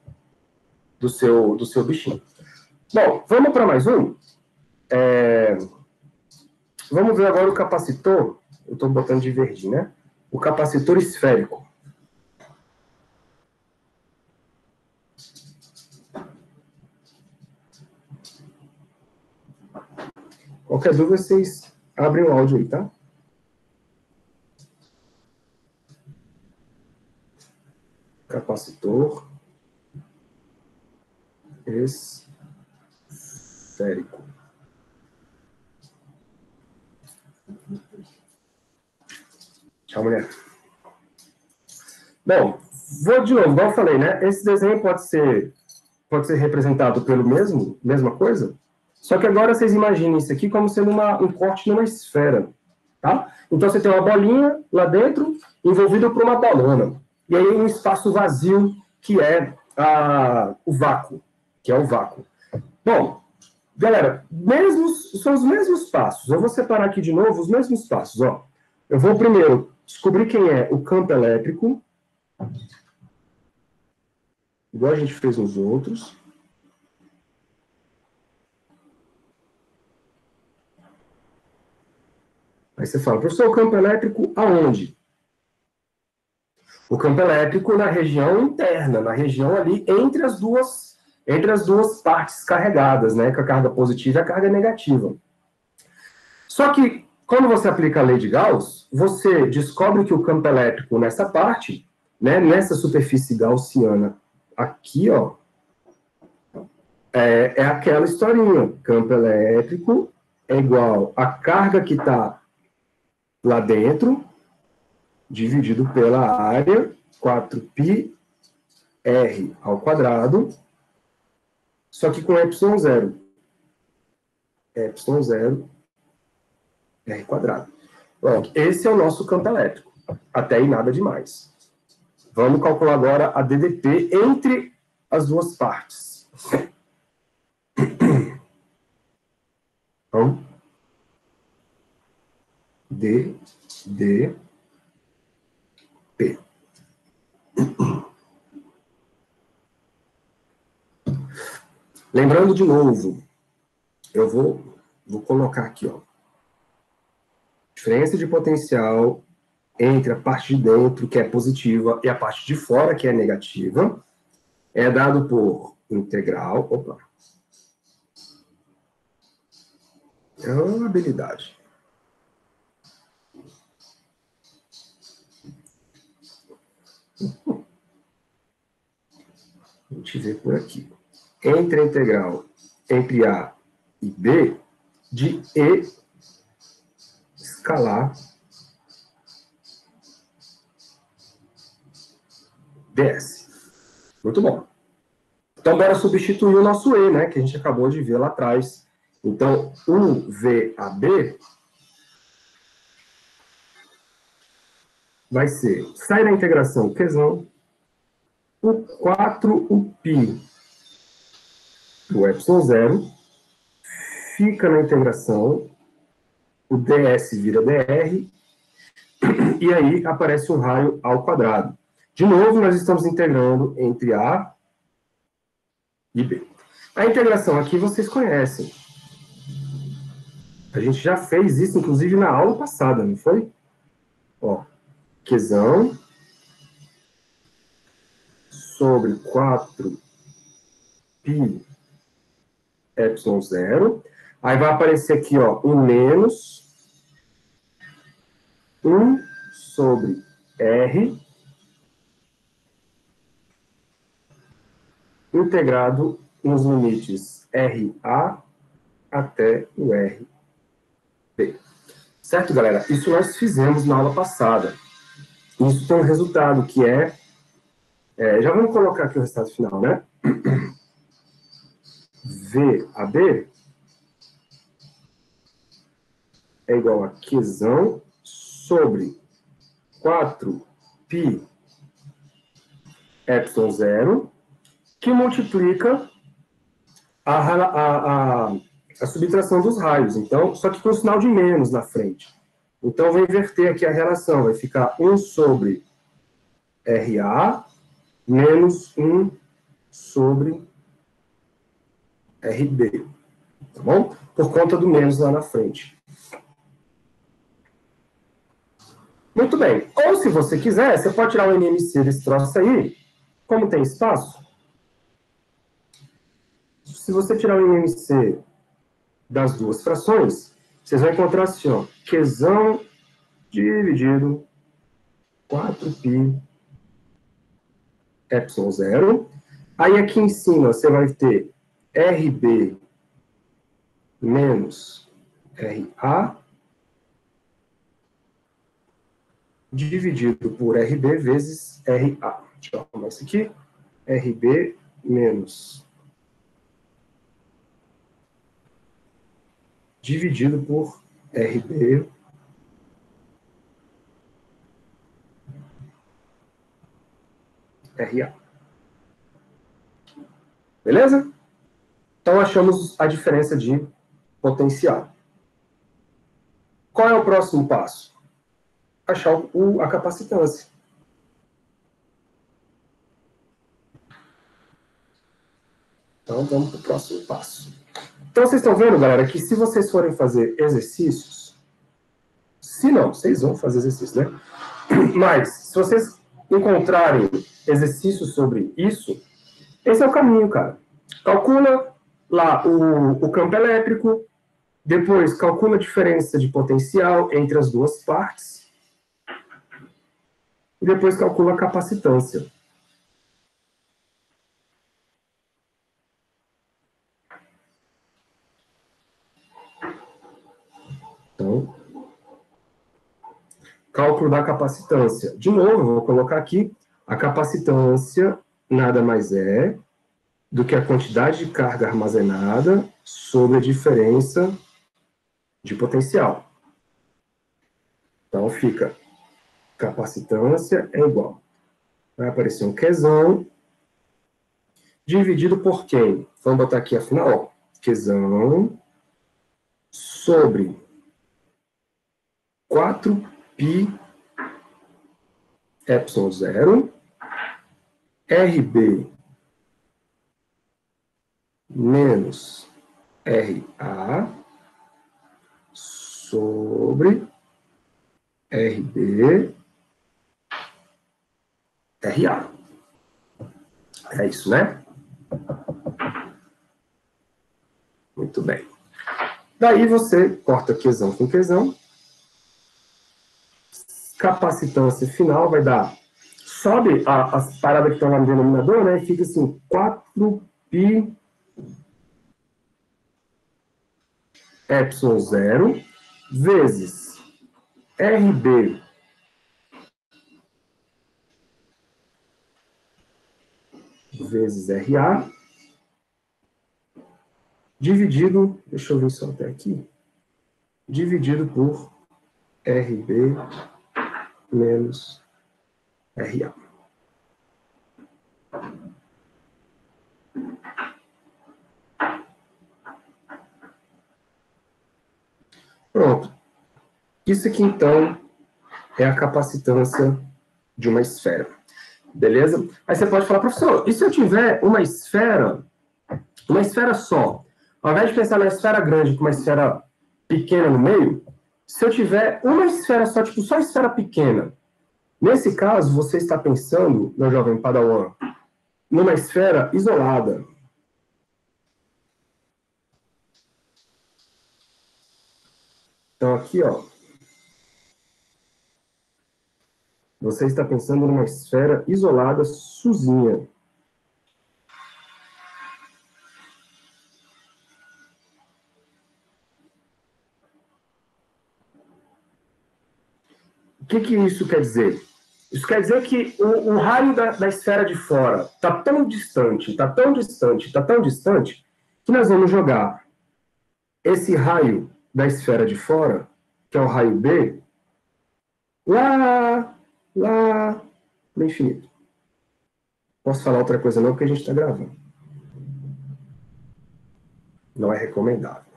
bichinho. Bom, vamos para mais um. Vamos ver agora o capacitor. Eu estou botando de verde, né? O capacitor esférico. Qualquer dúvida, vocês abrem o áudio aí, tá? Capacitor esférico. Tchau, mulher. Bom, vou de novo, igual eu falei, né? Esse desenho pode ser representado pelo mesma coisa, só que agora vocês imaginem isso aqui como sendo um corte numa esfera, tá? Então você tem uma bolinha lá dentro, envolvida por uma bolona. e aí um espaço vazio, que é o vácuo, Bom, galera, são os mesmos passos. Eu vou separar aqui de novo os mesmos passos. Ó. Eu vou primeiro descobrir quem é o campo elétrico, igual a gente fez nos outros. Aí você fala, professor, o campo elétrico aonde? O campo elétrico na região interna, na região ali entre as duas partes carregadas, né? Com a carga positiva e a carga negativa. Só que, quando você aplica a lei de Gauss, você descobre que o campo elétrico nessa parte, né, nessa superfície gaussiana aqui, ó, é aquela historinha. Campo elétrico é igual a carga que está lá dentro, dividido pela área, 4πr ao quadrado, só que com ε0. ε0 r quadrado. Pronto, esse é o nosso campo elétrico. Até aí nada demais. Vamos calcular agora a DDP entre as duas partes. Então, DDP. Lembrando de novo, eu vou colocar aqui, ó. Diferença de potencial entre a parte de dentro, que é positiva, e a parte de fora, que é negativa, é dado por integral. Opa! É uma habilidade. A gente vê por aqui. Entre a integral entre A e B de E escalar ds. Muito bom. Então, bora substituir o nosso E, né, que a gente acabou de ver lá atrás. Então, o VAB vai ser, sai da integração Qzão, o 4, o π do ε0, fica na integração, o ds vira dr, e aí aparece um raio ao quadrado. De novo, nós estamos integrando entre A e B. A integração aqui vocês conhecem. A gente já fez isso, inclusive, na aula passada, não foi? Ó, Qzão sobre 4π ε0. Aí vai aparecer aqui, ó, um menos 1 sobre R integrado nos limites RA até o RB. Certo, galera? Isso nós fizemos na aula passada. Isso tem um resultado que já vamos colocar aqui o resultado final, né? VAB é igual a Qzão sobre 4π ε0, que multiplica a subtração dos raios. Então, só que com sinal de menos na frente. Então, vou inverter aqui a relação. Vai ficar 1 sobre RA menos 1 sobre RB. Tá bom? Por conta do menos lá na frente. Muito bem. Ou, se você quiser, você pode tirar o NMC desse troço aí. Como tem espaço, se você tirar o NMC das duas frações, vocês vão encontrar assim, ó, Qzão dividido 4π ε0. Aí aqui em cima você vai ter RB menos RA dividido por RB vezes RA. Deixa eu arrumar isso aqui. RB menos dividido por RB RA. Beleza? Então, achamos a diferença de potencial. Qual é o próximo passo? Achar a capacitância. Então, vamos para o próximo passo. Então, vocês estão vendo, galera, que se vocês forem fazer exercícios, se não, vocês vão fazer exercícios, né? Mas, se vocês encontrarem exercícios sobre isso, esse é o caminho, cara. Calcula lá o campo elétrico, depois calcula a diferença de potencial entre as duas partes, e depois calcula a capacitância. Então, cálculo da capacitância. De novo, eu vou colocar aqui, a capacitância nada mais é do que a quantidade de carga armazenada sobre a diferença de potencial. Então, fica capacitância é igual. Vai aparecer um Qzão dividido por quem? Vamos botar aqui afinal, ó. Qzão sobre 4π ε0 RB menos RA sobre RB RA. É isso, né? Muito bem. Daí você corta Qzão com Qzão. Capacitância final vai dar... Sobe as paradas que estão lá no denominador, né? E fica assim, 4π ε0 vezes RB vezes RA dividido, deixa eu ver só até aqui, dividido por RB menos RA. Pronto. Isso aqui, então, é a capacitância de uma esfera. Beleza? Aí você pode falar, professor, e se eu tiver uma esfera só? Ao invés de pensar na esfera grande com uma esfera pequena no meio, se eu tiver uma esfera só, tipo, só esfera pequena, nesse caso, você está pensando, meu jovem Padawan, numa esfera isolada. Então, aqui, ó, você está pensando numa esfera isolada, sozinha. O que isso quer dizer? Isso quer dizer que o raio da esfera de fora está tão distante, está tão distante, está tão distante, que nós vamos jogar esse raio da esfera de fora, que é o raio B, lá no infinito. Posso falar outra coisa não, porque a gente está gravando. Não é recomendável.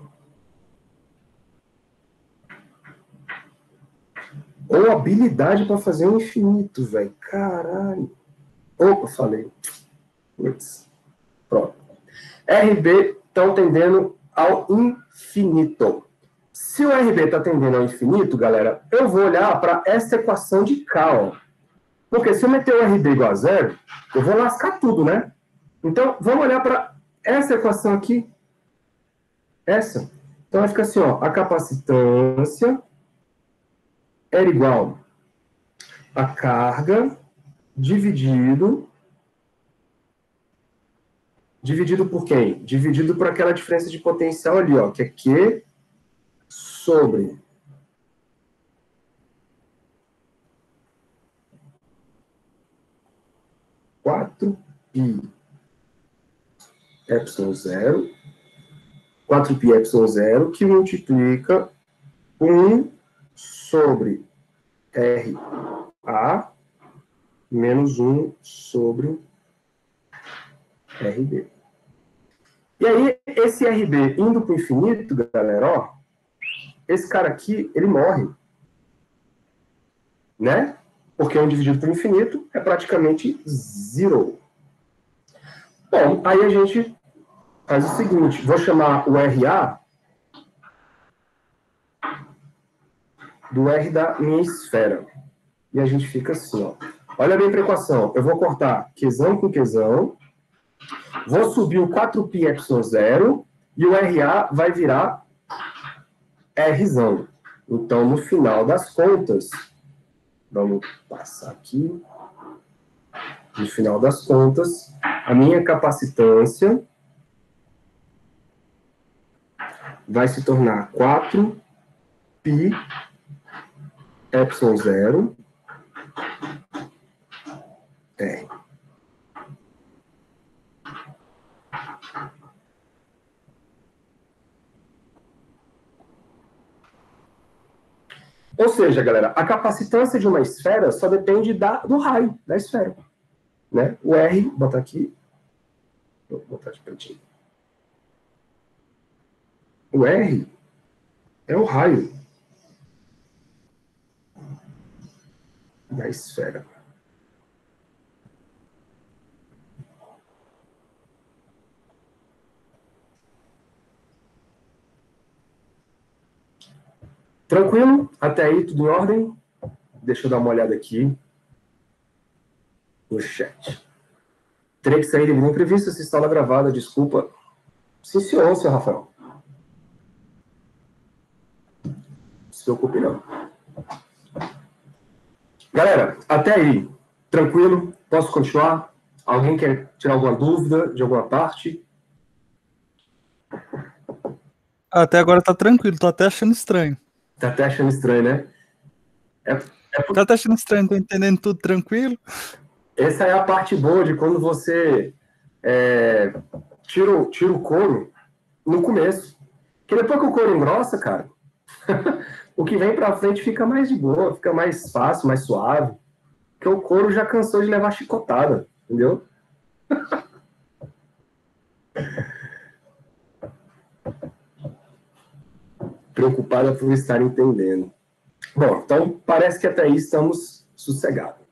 Ou habilidade para fazer um infinito, velho. Caralho. Opa, falei. Putz. Pronto. RB estão tendendo ao infinito. Se o RB está tendendo ao infinito, galera, eu vou olhar para essa equação de K, ó. Porque se eu meter o RB igual a zero, eu vou lascar tudo, né? Então, vamos olhar para essa equação aqui. Essa. Então, vai ficar assim, ó. A capacitância era igual a carga dividido por quem? Dividido por aquela diferença de potencial ali, ó, que é Q sobre quatro π ε0, 4π ε0, que multiplica 1 sobre RA menos 1 sobre RB. E aí, esse RB indo para o infinito, galera, ó, esse cara aqui, ele morre. Né? Porque 1 dividido por infinito é praticamente zero. Bom, aí a gente faz o seguinte, vou chamar o RA do R da minha esfera. E a gente fica assim, ó. Olha bem para a equação. Eu vou cortar Qzão com Qzão, vou subir o 4π epsilon 0 e o RA vai virar Rzão. Então, no final das contas, vamos passar aqui. No final das contas, a minha capacitância vai se tornar 4π epsilon 0 R. Ou seja, galera, a capacitância de uma esfera só depende do raio da esfera. Né? O R, vou botar aqui. Vou botar de cantinho. O R é o raio da esfera. Tranquilo? Até aí, tudo em ordem? Deixa eu dar uma olhada aqui no chat. Terei que sair devido ao imprevisto, essa instala gravada, desculpa. Sim, senhor, seu Rafael. Não se preocupe, não. Galera, até aí, tranquilo? Posso continuar? Alguém quer tirar alguma dúvida de alguma parte? Até agora tá tranquilo, tô até achando estranho. Tá até achando estranho, né? Tá até achando estranho, tô entendendo tudo tranquilo. Essa é a parte boa de quando você tira o couro no começo. Porque depois que o couro engrossa, cara, o que vem pra frente fica mais de boa, fica mais fácil, mais suave. Porque o couro já cansou de levar chicotada, entendeu? Preocupada por estar entendendo. Bom, então parece que até aí estamos sossegados.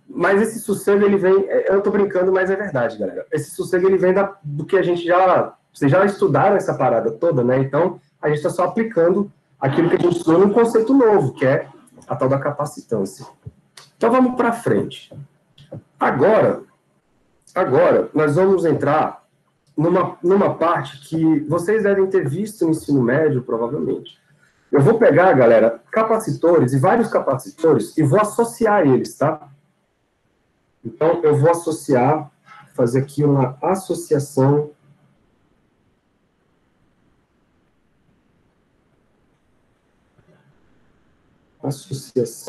Mas esse sossego, ele vem... Eu tô brincando, mas é verdade, galera. Esse sossego, ele vem do que a gente já... Vocês já estudaram essa parada toda, né? Então, a gente está só aplicando aquilo que a gente estudou num conceito novo, que é a tal da capacitância. Então, vamos para frente. Agora, nós vamos entrar numa parte que vocês devem ter visto no ensino médio, provavelmente. Eu vou pegar, galera, capacitores e vários capacitores e vou associar eles, tá? Então, eu vou fazer aqui uma associação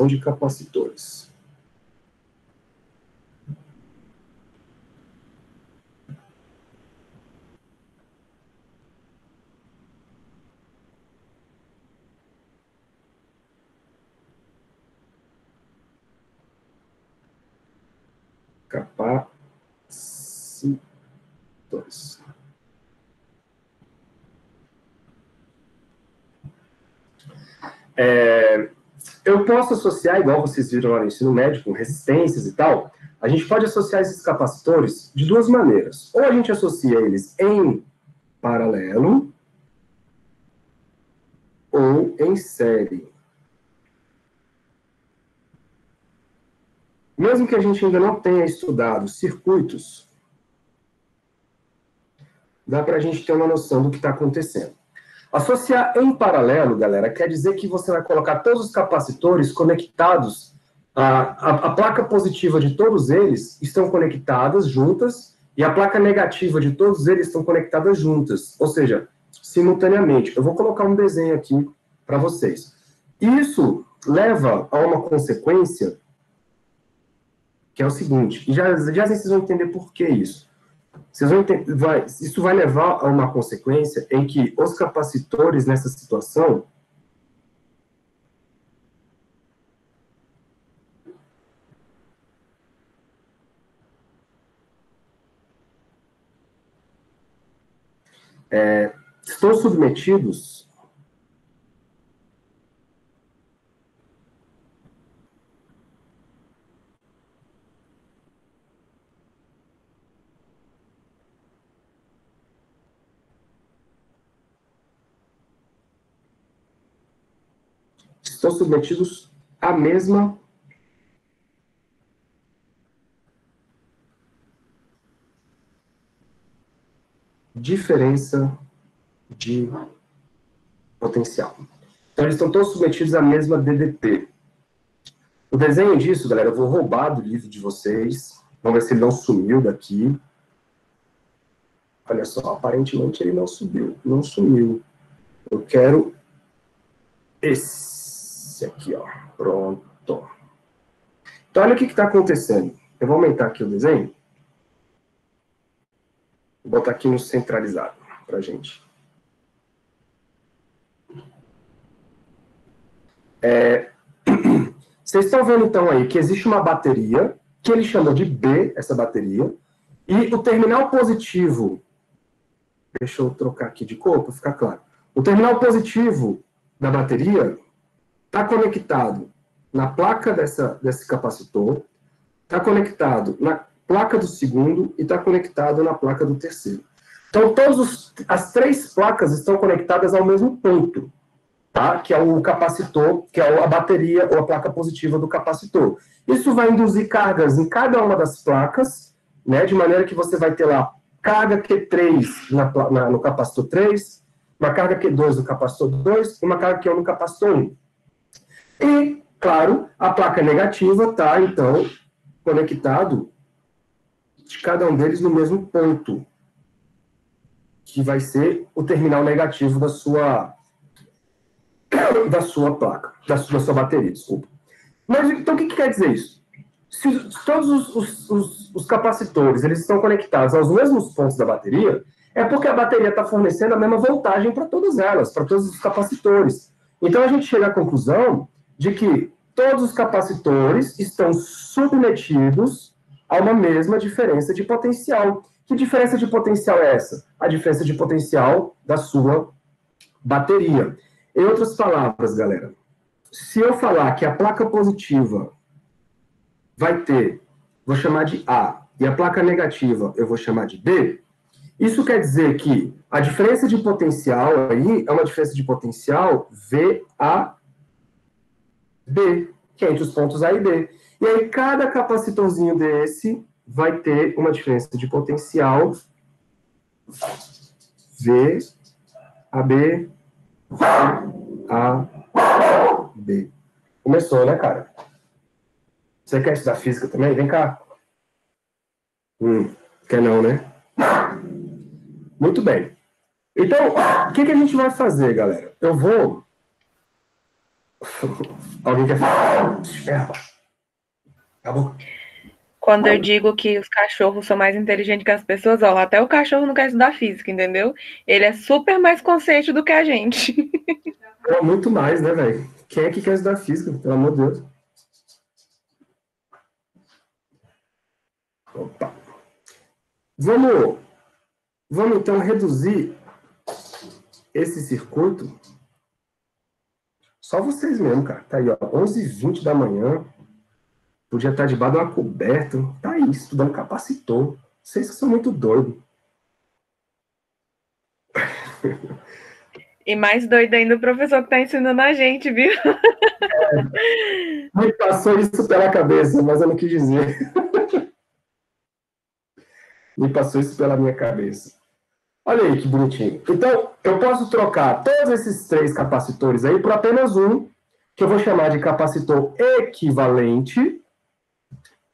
de capacitores. Capacitores. Eu posso associar, igual vocês viram lá no ensino médio, com resistências e tal, a gente pode associar esses capacitores de duas maneiras. Ou a gente associa eles em paralelo, ou em série. Mesmo que a gente ainda não tenha estudado circuitos, dá para a gente ter uma noção do que está acontecendo. Associar em paralelo, galera, quer dizer que você vai colocar todos os capacitores conectados, a placa positiva de todos eles estão conectadas juntas, e a placa negativa de todos eles estão conectadas juntas, ou seja, simultaneamente. Eu vou colocar um desenho aqui para vocês. Isso leva a uma consequência que é o seguinte, e já vocês vão entender por que isso. Vocês vão entender, isso vai levar a uma consequência em que os capacitores nessa situação estão submetidos à mesma diferença de potencial. Então, eles estão todos submetidos à mesma DDP. O desenho disso, galera, eu vou roubar do livro de vocês. Vamos ver se ele não sumiu daqui. Olha só, aparentemente ele não sumiu. Eu quero esse aqui, ó. Pronto. Então, olha o que está acontecendo. Eu vou aumentar aqui o desenho. Vou botar aqui no centralizado para a gente. Vocês estão vendo, então, aí, que existe uma bateria, que ele chamou de B, essa bateria, e o terminal positivo, deixa eu trocar aqui de cor para ficar claro. O terminal positivo da bateria está conectado na placa desse capacitor, está conectado na placa do segundo e está conectado na placa do terceiro. Então, as três placas estão conectadas ao mesmo ponto, tá? Que é o capacitor, que é a bateria ou a placa positiva do capacitor. Isso vai induzir cargas em cada uma das placas, né? De maneira que você vai ter lá carga Q3 no capacitor 3, uma carga Q2 no capacitor 2 e uma carga Q1 no capacitor 1. E, claro, a placa negativa está, então, conectado de cada um deles no mesmo ponto, que vai ser o terminal negativo da sua placa, da sua bateria, desculpa. Mas, então, o que quer dizer isso? Se todos os capacitores eles estão conectados aos mesmos pontos da bateria, é porque a bateria está fornecendo a mesma voltagem para todas elas, para todos os capacitores. Então, a gente chega à conclusão de que todos os capacitores estão submetidos a uma mesma diferença de potencial. Que diferença de potencial é essa? A diferença de potencial da sua bateria. Em outras palavras, galera, se eu falar que a placa positiva vai ter, vou chamar de A, e a placa negativa eu vou chamar de B, isso quer dizer que a diferença de potencial aí é uma diferença de potencial VAB, que é entre os pontos A e B. E aí cada capacitorzinho desse vai ter uma diferença de potencial VAB, AB. Começou, né, cara? Você quer estudar física também? Vem cá. Quer não, né? Muito bem. Então, o que a gente vai fazer, galera? Eu vou... Alguém quer falar? Acabou. Quando eu digo que os cachorros são mais inteligentes que as pessoas, ó, até o cachorro não quer estudar física, entendeu? Ele é super mais consciente do que a gente. É muito mais, né, velho? Quem é que quer estudar física? Pelo amor de Deus. Opa. Vamos então reduzir esse circuito. Só vocês mesmo, cara. Tá aí, ó, 11h20 da manhã. Podia estar debaixo de uma coberta. Tá aí, estudando capacitor. Vocês que são muito doidos. E mais doido ainda o professor que tá ensinando a gente, viu? Me passou isso pela cabeça, mas eu não quis dizer. Me passou isso pela minha cabeça. Olha aí que bonitinho. Então, eu posso trocar todos esses três capacitores aí por apenas um, que eu vou chamar de capacitor equivalente,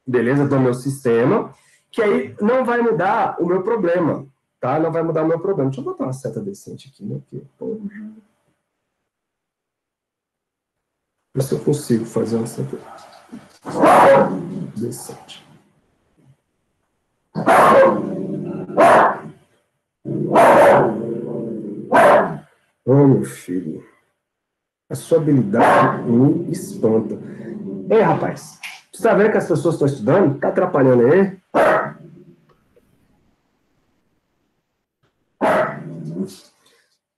beleza, do meu sistema, que aí não vai mudar o meu problema, tá? Não vai mudar o meu problema. Deixa eu botar uma seta decente aqui, né? Ver se eu consigo fazer uma seta decente. Oh, meu filho. A sua habilidade me espanta. Ei, rapaz. Você tá vendo que as pessoas estão estudando? Tá atrapalhando aí?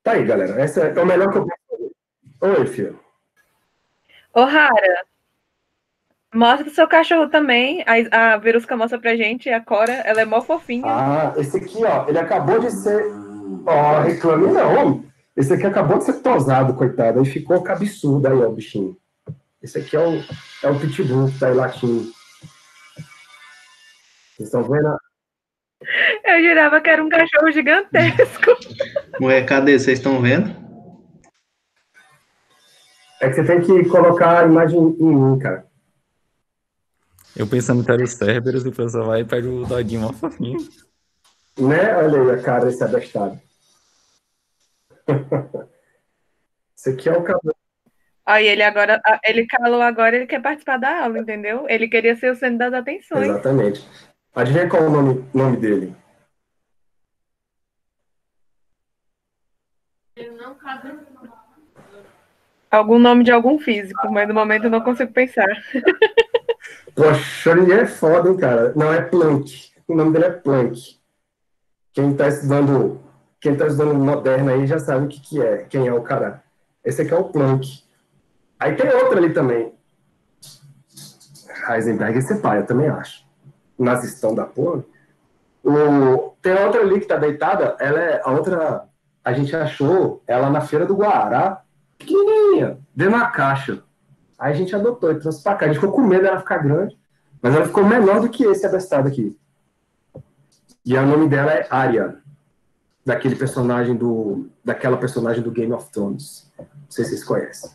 Tá aí, galera. Essa é o melhor que eu posso fazer. Oi, filho. Ô, Rara, mostra o seu cachorro também. A Verusca mostra pra gente, a Cora, ela é mó fofinha. Ah, esse aqui, ó, ele acabou de ser... Ó, reclame não. Esse aqui acabou de ser tosado, coitado. Aí ficou cabeçudo aí, ó, o bichinho. Esse aqui é o Pitbull que tá aí latindo. Vocês estão vendo? Eu jurava que era um cachorro gigantesco. Ué, cadê? Vocês estão vendo? É que você tem que colocar a imagem em mim, cara. Eu pensando que era o Cerberus, e o pessoal vai e pega o doguinho mó fofinho. Né? Olha aí a cara desse abestado. Esse aqui é o cabelo. Aí ele calou agora, ele quer participar da aula, entendeu? Ele queria ser o centro das atenções. Exatamente. Adivinha qual é o nome dele? Algum nome de algum físico, mas no momento eu não consigo pensar. Poxa, ele é foda, hein, cara? Não, é Planck. O nome dele é Planck. Quem tá estudando moderno aí já sabe o que é, quem é o cara. Esse aqui é o Planck. Aí tem outro ali também. Heisenberg esse pai, eu também acho. Nazistão da porra. Tem outra ali que tá deitada, ela é a outra. A gente achou ela na Feira do Guará, pequenininha, dentro da caixa. Aí a gente adotou e trouxe pra cá. A gente ficou com medo dela ficar grande, mas ela ficou menor do que esse abestado aqui. E o nome dela é Arya, daquela personagem do Game of Thrones. Não sei se vocês conhecem.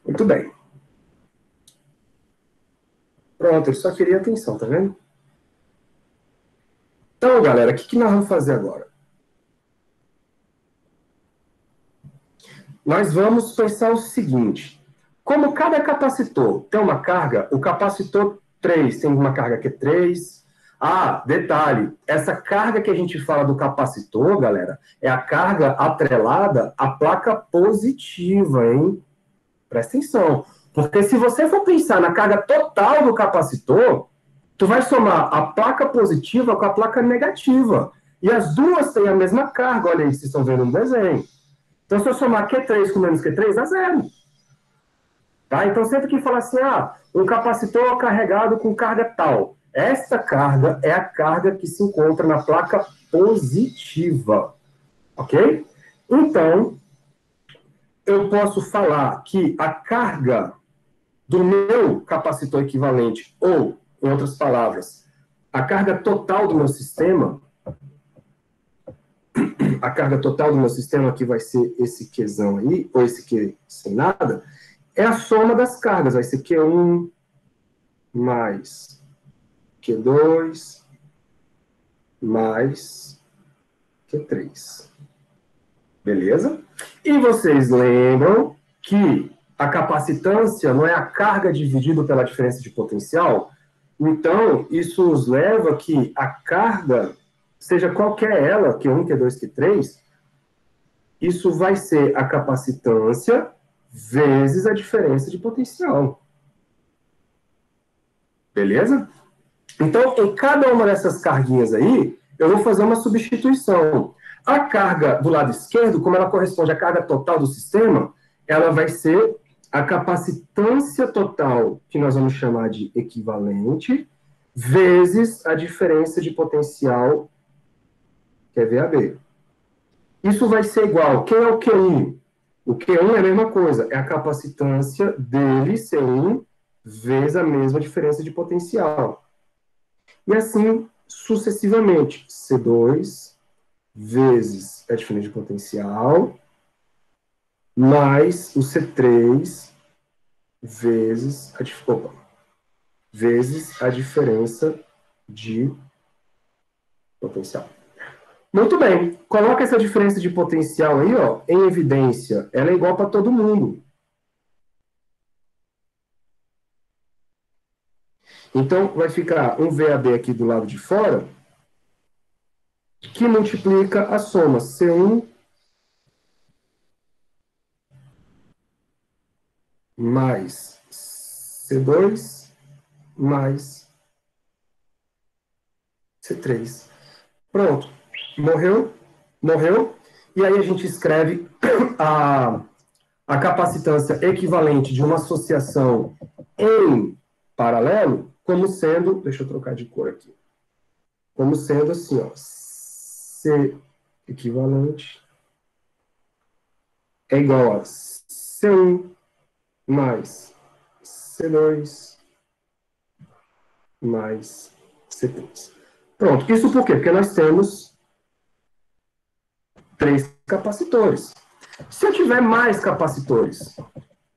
Muito bem. Pronto, ele só queria atenção, tá vendo? Então, galera, o que nós vamos fazer agora? Nós vamos pensar o seguinte: como cada capacitor tem uma carga, o capacitor 3 tem uma carga Q3. Ah, detalhe, essa carga que a gente fala do capacitor, galera, é a carga atrelada à placa positiva, hein? Presta atenção. Porque se você for pensar na carga total do capacitor, tu vai somar a placa positiva com a placa negativa. E as duas têm a mesma carga, olha aí, vocês estão vendo no desenho. Então, se eu somar Q3 com menos Q3, dá zero. Tá? Então, sempre que fala assim, um capacitor carregado com carga tal. Essa carga é a carga que se encontra na placa positiva. Ok? Então, eu posso falar que a carga do meu capacitor equivalente, ou, em outras palavras, a carga total do meu sistema, a carga total do meu sistema, que vai ser esse Qzão aí, ou esse Q sem nada, é a soma das cargas. Vai ser Q1 mais Q2 mais Q3. Beleza? E vocês lembram que a capacitância não é a carga dividida pela diferença de potencial? Então, isso nos leva que a carga, seja qualquer ela, Q1, Q2, Q3, isso vai ser a capacitância vezes a diferença de potencial. Beleza? Então, em cada uma dessas carguinhas aí, eu vou fazer uma substituição. A carga do lado esquerdo, como ela corresponde à carga total do sistema, ela vai ser a capacitância total, que nós vamos chamar de equivalente, vezes a diferença de potencial, que é VAB. Isso vai ser igual. Quem é o Q1? O Q1 é a mesma coisa, é a capacitância dele, C1, vezes a mesma diferença de potencial. E assim sucessivamente. C2 vezes a diferença de potencial, mais o C3 vezes a diferença de potencial. Muito bem. Coloca essa diferença de potencial aí, ó, em evidência. Ela é igual para todo mundo. Então, vai ficar um VAB aqui do lado de fora, que multiplica a soma C1 mais C2 mais C3. Pronto. Morreu? Morreu? E aí a gente escreve a capacitância equivalente de uma associação em paralelo como sendo, deixa eu trocar de cor aqui, como sendo assim, ó, C equivalente é igual a C1 mais C2 mais C3. Pronto, isso por quê? Porque nós temos 3 capacitores. Se eu tiver mais capacitores,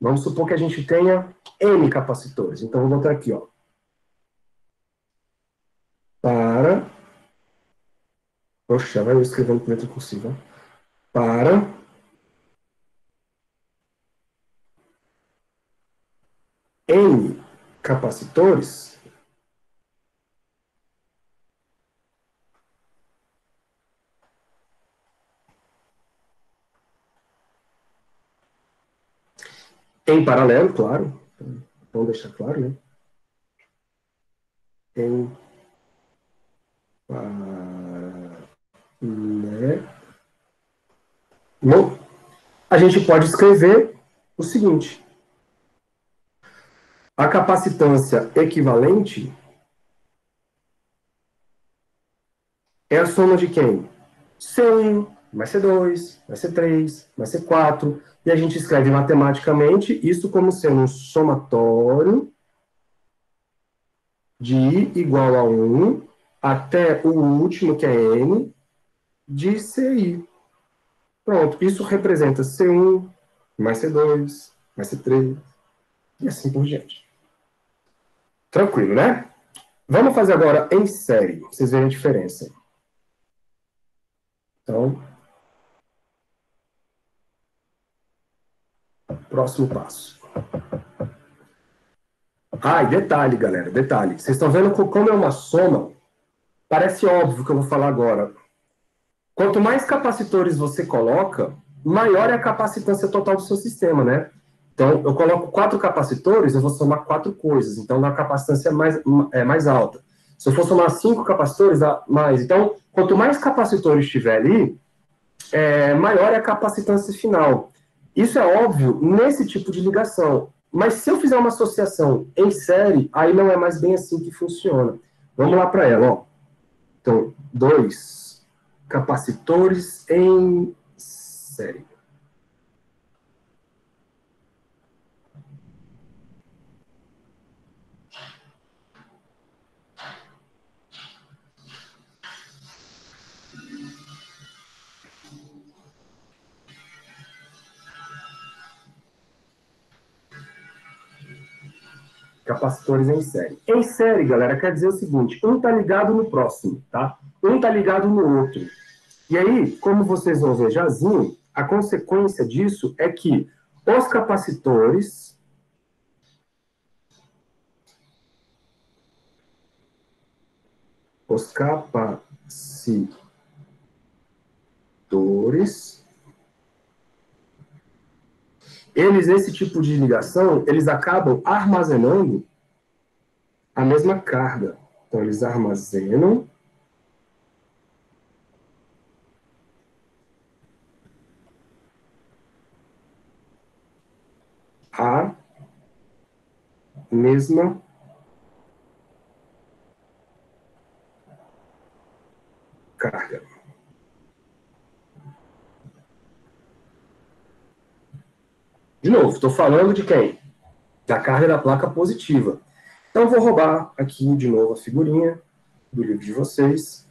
vamos supor que a gente tenha N capacitores. Então, eu vou botar aqui, ó. Para... Poxa, vai eu escrevendo por letra cursiva. Para... N capacitores... Em paralelo, claro. Vamos deixar claro, né? Em paralelo. A gente pode escrever o seguinte. A capacitância equivalente é a soma de quem? C1 mais C2, mais C3, mais C4. E a gente escreve matematicamente isso como sendo um somatório de I igual a 1 até o último, que é N, de CI. Pronto, isso representa C1 mais C2, mais C3, e assim por diante. Tranquilo, né? Vamos fazer agora em série, pra vocês verem a diferença. Então, próximo passo. Ah, e detalhe, galera, detalhe. Vocês estão vendo como é uma soma? Parece óbvio que eu vou falar agora. Quanto mais capacitores você coloca, maior é a capacitância total do seu sistema, né? Então, eu coloco 4 capacitores, eu vou somar 4 coisas. Então, a capacitância é mais alta. Se eu for somar 5 capacitores, dá mais. Então, quanto mais capacitores tiver ali, maior é a capacitância final. Isso é óbvio nesse tipo de ligação. Mas se eu fizer uma associação em série, aí não é mais bem assim que funciona. Vamos lá para ela, ó. Então, 2 capacitores em série. Capacitores em série. Em série, galera, quer dizer o seguinte, um está ligado no próximo, tá? Um está ligado no outro. E aí, como vocês vão ver jazinho, a consequência disso é que os capacitores esse tipo de ligação, eles acabam armazenando a mesma carga. Então, eles armazenam a mesma carga. De novo, estou falando de quem? Da carga da placa positiva. Então, vou roubar aqui de novo a figurinha do livro de vocês.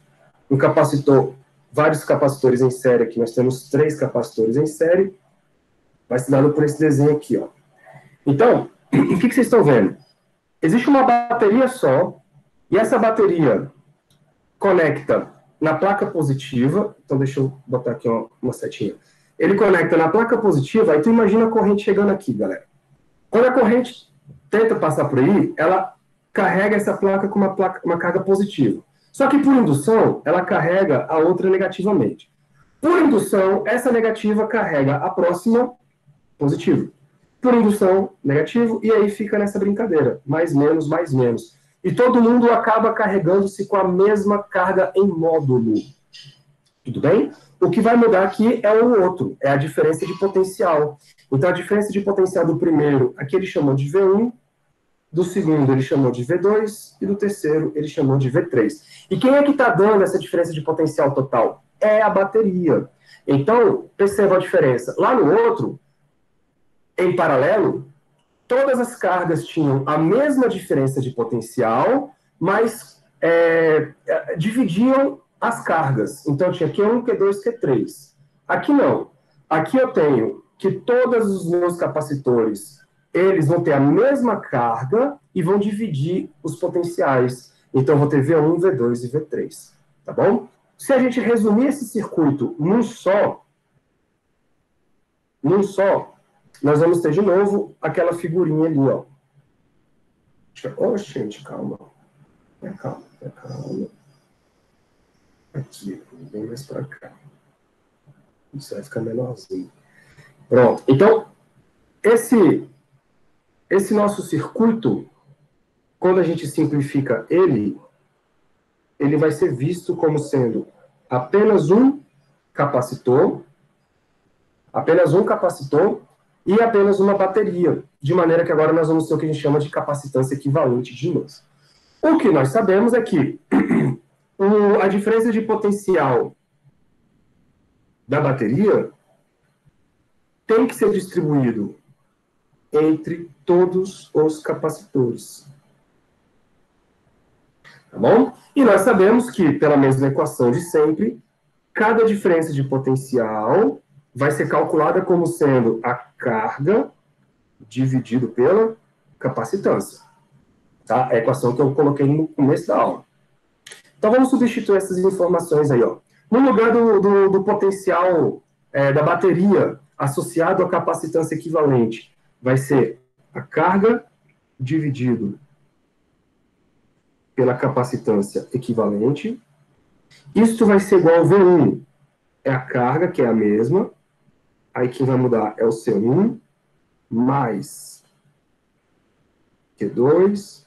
Um capacitor, vários capacitores em série aqui. Nós temos 3 capacitores em série. Vai ser dado por esse desenho aqui, ó. Então, o que vocês estão vendo? Existe uma bateria só, e essa bateria conecta na placa positiva. Então, deixa eu botar aqui uma setinha. Ele conecta na placa positiva, aí tu imagina a corrente chegando aqui, galera. Quando a corrente tenta passar por aí, ela carrega essa placa com uma carga positiva. Só que por indução, ela carrega a outra negativamente. Por indução, essa negativa carrega a próxima positiva. Por indução, negativo, e aí fica nessa brincadeira. Mais, menos, mais, menos. E todo mundo acaba carregando-se com a mesma carga em módulo. Tudo bem? O que vai mudar aqui é o outro, é a diferença de potencial. Então, a diferença de potencial do primeiro, aqui ele chamou de V1, do segundo ele chamou de V2, e do terceiro ele chamou de V3. E quem é que está dando essa diferença de potencial total? É a bateria. Então, perceba a diferença. Lá no outro, em paralelo, todas as cargas tinham a mesma diferença de potencial, mas dividiam as cargas. Então, tinha Q1, Q2, Q3. Aqui não. Aqui eu tenho que todos os meus capacitores, eles vão ter a mesma carga e vão dividir os potenciais. Então, eu vou ter V1, V2 e V3. Tá bom? Se a gente resumir esse circuito num só, nós vamos ter de novo aquela figurinha ali, ó. Oh, gente, calma. Calma. Aqui, bem mais para cá. Isso vai ficar menorzinho. Pronto. Então, esse nosso circuito, quando a gente simplifica ele vai ser visto como sendo apenas um capacitor e apenas uma bateria, de maneira que agora nós vamos ter o que a gente chama de capacitância equivalente de novo. O que nós sabemos é que a diferença de potencial da bateria tem que ser distribuído entre todos os capacitores. Tá bom? E nós sabemos que, pela mesma equação de sempre, cada diferença de potencial vai ser calculada como sendo a carga dividido pela capacitância. Tá? É a equação que eu coloquei no começo da aula. Então, vamos substituir essas informações aí, ó. No lugar do potencial da bateria associado à capacitância equivalente, vai ser a carga dividido pela capacitância equivalente. Isto vai ser igual ao V1. É a carga, que é a mesma. Aí quem vai mudar é o C1 mais Q2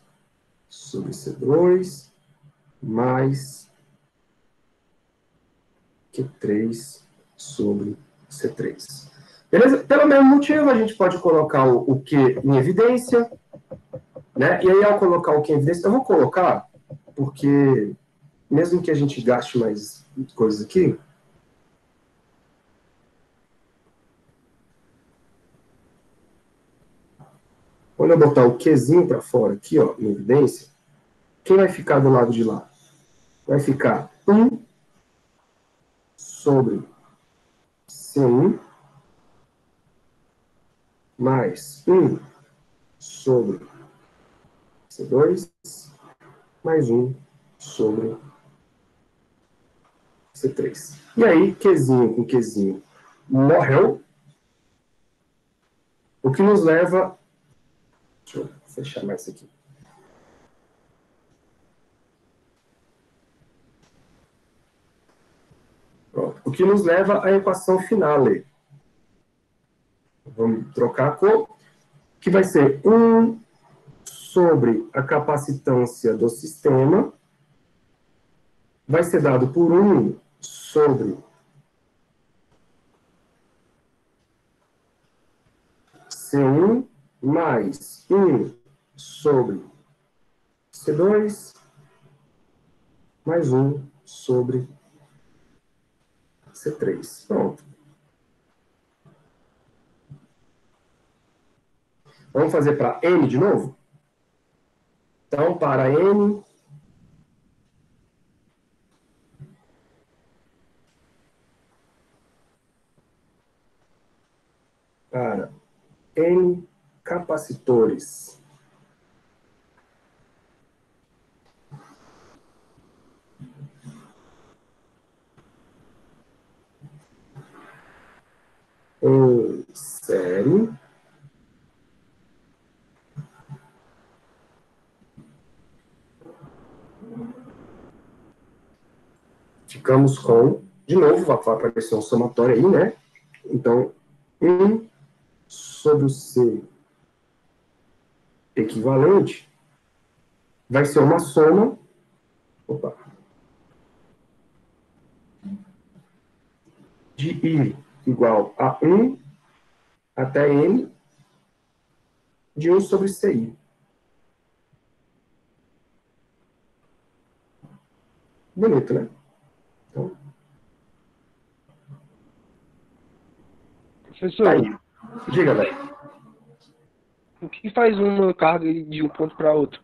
sobre C2 mais Q3 sobre C3. Beleza? Pelo mesmo motivo, a gente pode colocar o Q em evidência, né? E aí, ao colocar o Q em evidência, eu vou colocar, porque mesmo que a gente gaste mais coisas aqui, quando eu botar o Qzinho para fora aqui, ó, em evidência, quem vai ficar do lado de lá? Vai ficar 1 sobre C1 mais 1 sobre C2 mais 1 sobre C3. E aí, Qzinho com Qzinho morreu, o que nos leva... Deixa eu fechar mais isso aqui. Pronto. O que nos leva à equação finale. Vamos trocar a cor, que vai ser 1 sobre a capacitância do sistema, vai ser dado por 1 sobre C1 mais 1 sobre C2 mais 1 sobre C3. Pronto. Vamos fazer para N de novo? Então, para N, para N capacitores. Em série. Ficamos com, de novo, vai aparecer um somatório aí, né? Então, 1 sobre o C equivalente vai ser uma soma. Opa. de I igual a 1 até N de 1 sobre CI. Bonito, né? Então, Professor, tá aí. Diga, velho. o que faz uma carga de um ponto para outro?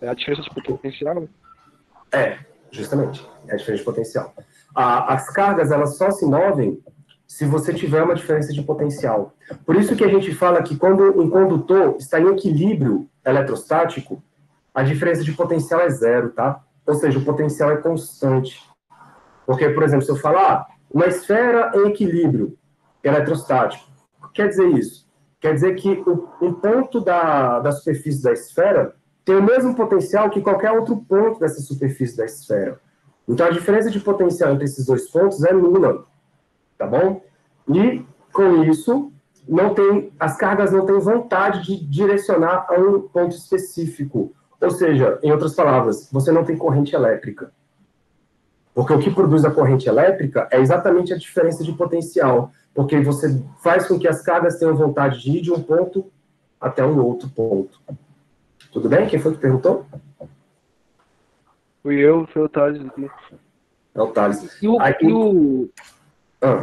É a diferença de potencial? Justamente. É a diferença de potencial. As cargas, elas só se movem se você tiver uma diferença de potencial. Por isso que a gente fala que quando um condutor está em equilíbrio eletrostático, a diferença de potencial é zero, tá? Ou seja, o potencial é constante. Porque, por exemplo, se eu falar uma esfera em equilíbrio eletrostático, o que quer dizer isso? Quer dizer que um ponto da superfície da esfera tem o mesmo potencial que qualquer outro ponto dessa superfície da esfera. Então, a diferença de potencial entre esses dois pontos é nula, tá bom? E, com isso, as cargas não têm vontade de direcionar a um ponto específico. Ou seja, em outras palavras, você não tem corrente elétrica. Porque o que produz a corrente elétrica é exatamente a diferença de potencial. Porque você faz com que as cargas tenham vontade de ir de um ponto até um outro ponto. Tudo bem? Quem foi que perguntou? Foi o Thales aqui. É o Thales.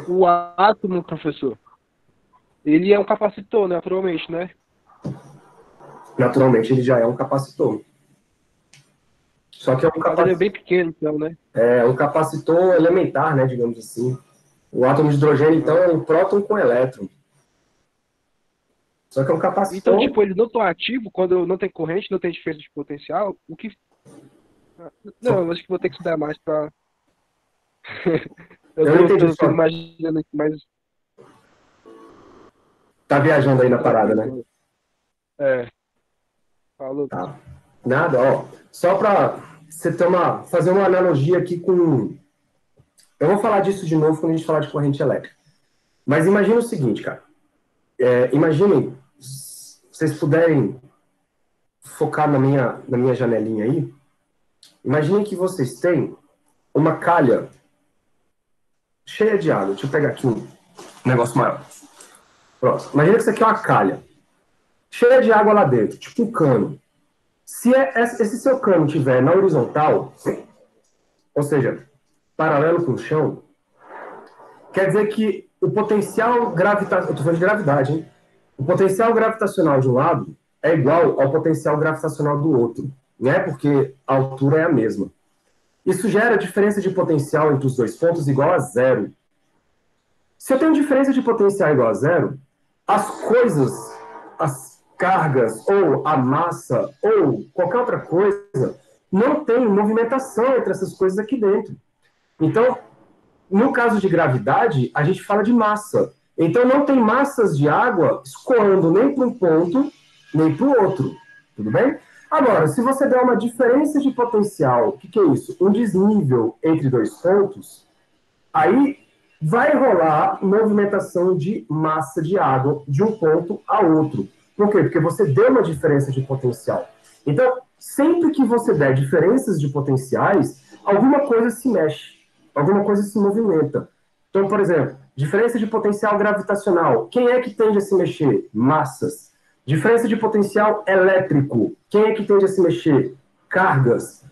O átomo, professor, ele é um capacitor, naturalmente, né? Naturalmente, ele já é um capacitor. Só que é um capacitor... Ele é bem pequeno, então, né? É um capacitor elementar, né, digamos assim. O átomo de hidrogênio, então, é um próton com elétron. Só que é um capacitor... Então, tipo, eles não estão ativos quando não tem corrente, não tem diferença de potencial. O que... Não, eu acho que vou ter que estudar mais para... eu tô imaginando aqui, mas... Tá viajando aí na parada, né? Falou. Tá. Nada, ó. Só para você fazer uma analogia aqui com... Eu vou falar disso de novo quando a gente falar de corrente elétrica. Mas imagina o seguinte, cara. Imaginem, se vocês puderem focar na minha janelinha aí. Imaginem que vocês têm uma calha cheia de água. Deixa eu pegar aqui um negócio maior. Pronto. Imagina que isso aqui é uma calha cheia de água lá dentro, tipo um cano. Se esse seu cano estiver na horizontal, ou seja, paralelo com o chão, quer dizer que o potencial gravitacional... Eu estou falando de gravidade, hein? O potencial gravitacional de um lado é igual ao potencial gravitacional do outro, né? Porque a altura é a mesma. Isso gera diferença de potencial entre os dois pontos igual a zero. Se eu tenho diferença de potencial igual a zero, as coisas, as cargas, ou a massa, ou qualquer outra coisa, não tem movimentação entre essas coisas aqui dentro. Então, no caso de gravidade, a gente fala de massa. Então, não tem massas de água escoando nem para um ponto, nem para o outro. Tudo bem? Agora, se você der uma diferença de potencial, o que é isso? Um desnível entre dois pontos, aí vai rolar movimentação de massa de água de um ponto a outro. Por quê? Porque você deu uma diferença de potencial. Então, sempre que você der diferenças de potenciais, alguma coisa se mexe, alguma coisa se movimenta. Então, por exemplo, diferença de potencial gravitacional. Quem é que tende a se mexer? Massas. Diferença de potencial elétrico. Quem é que tende a se mexer? Cargas.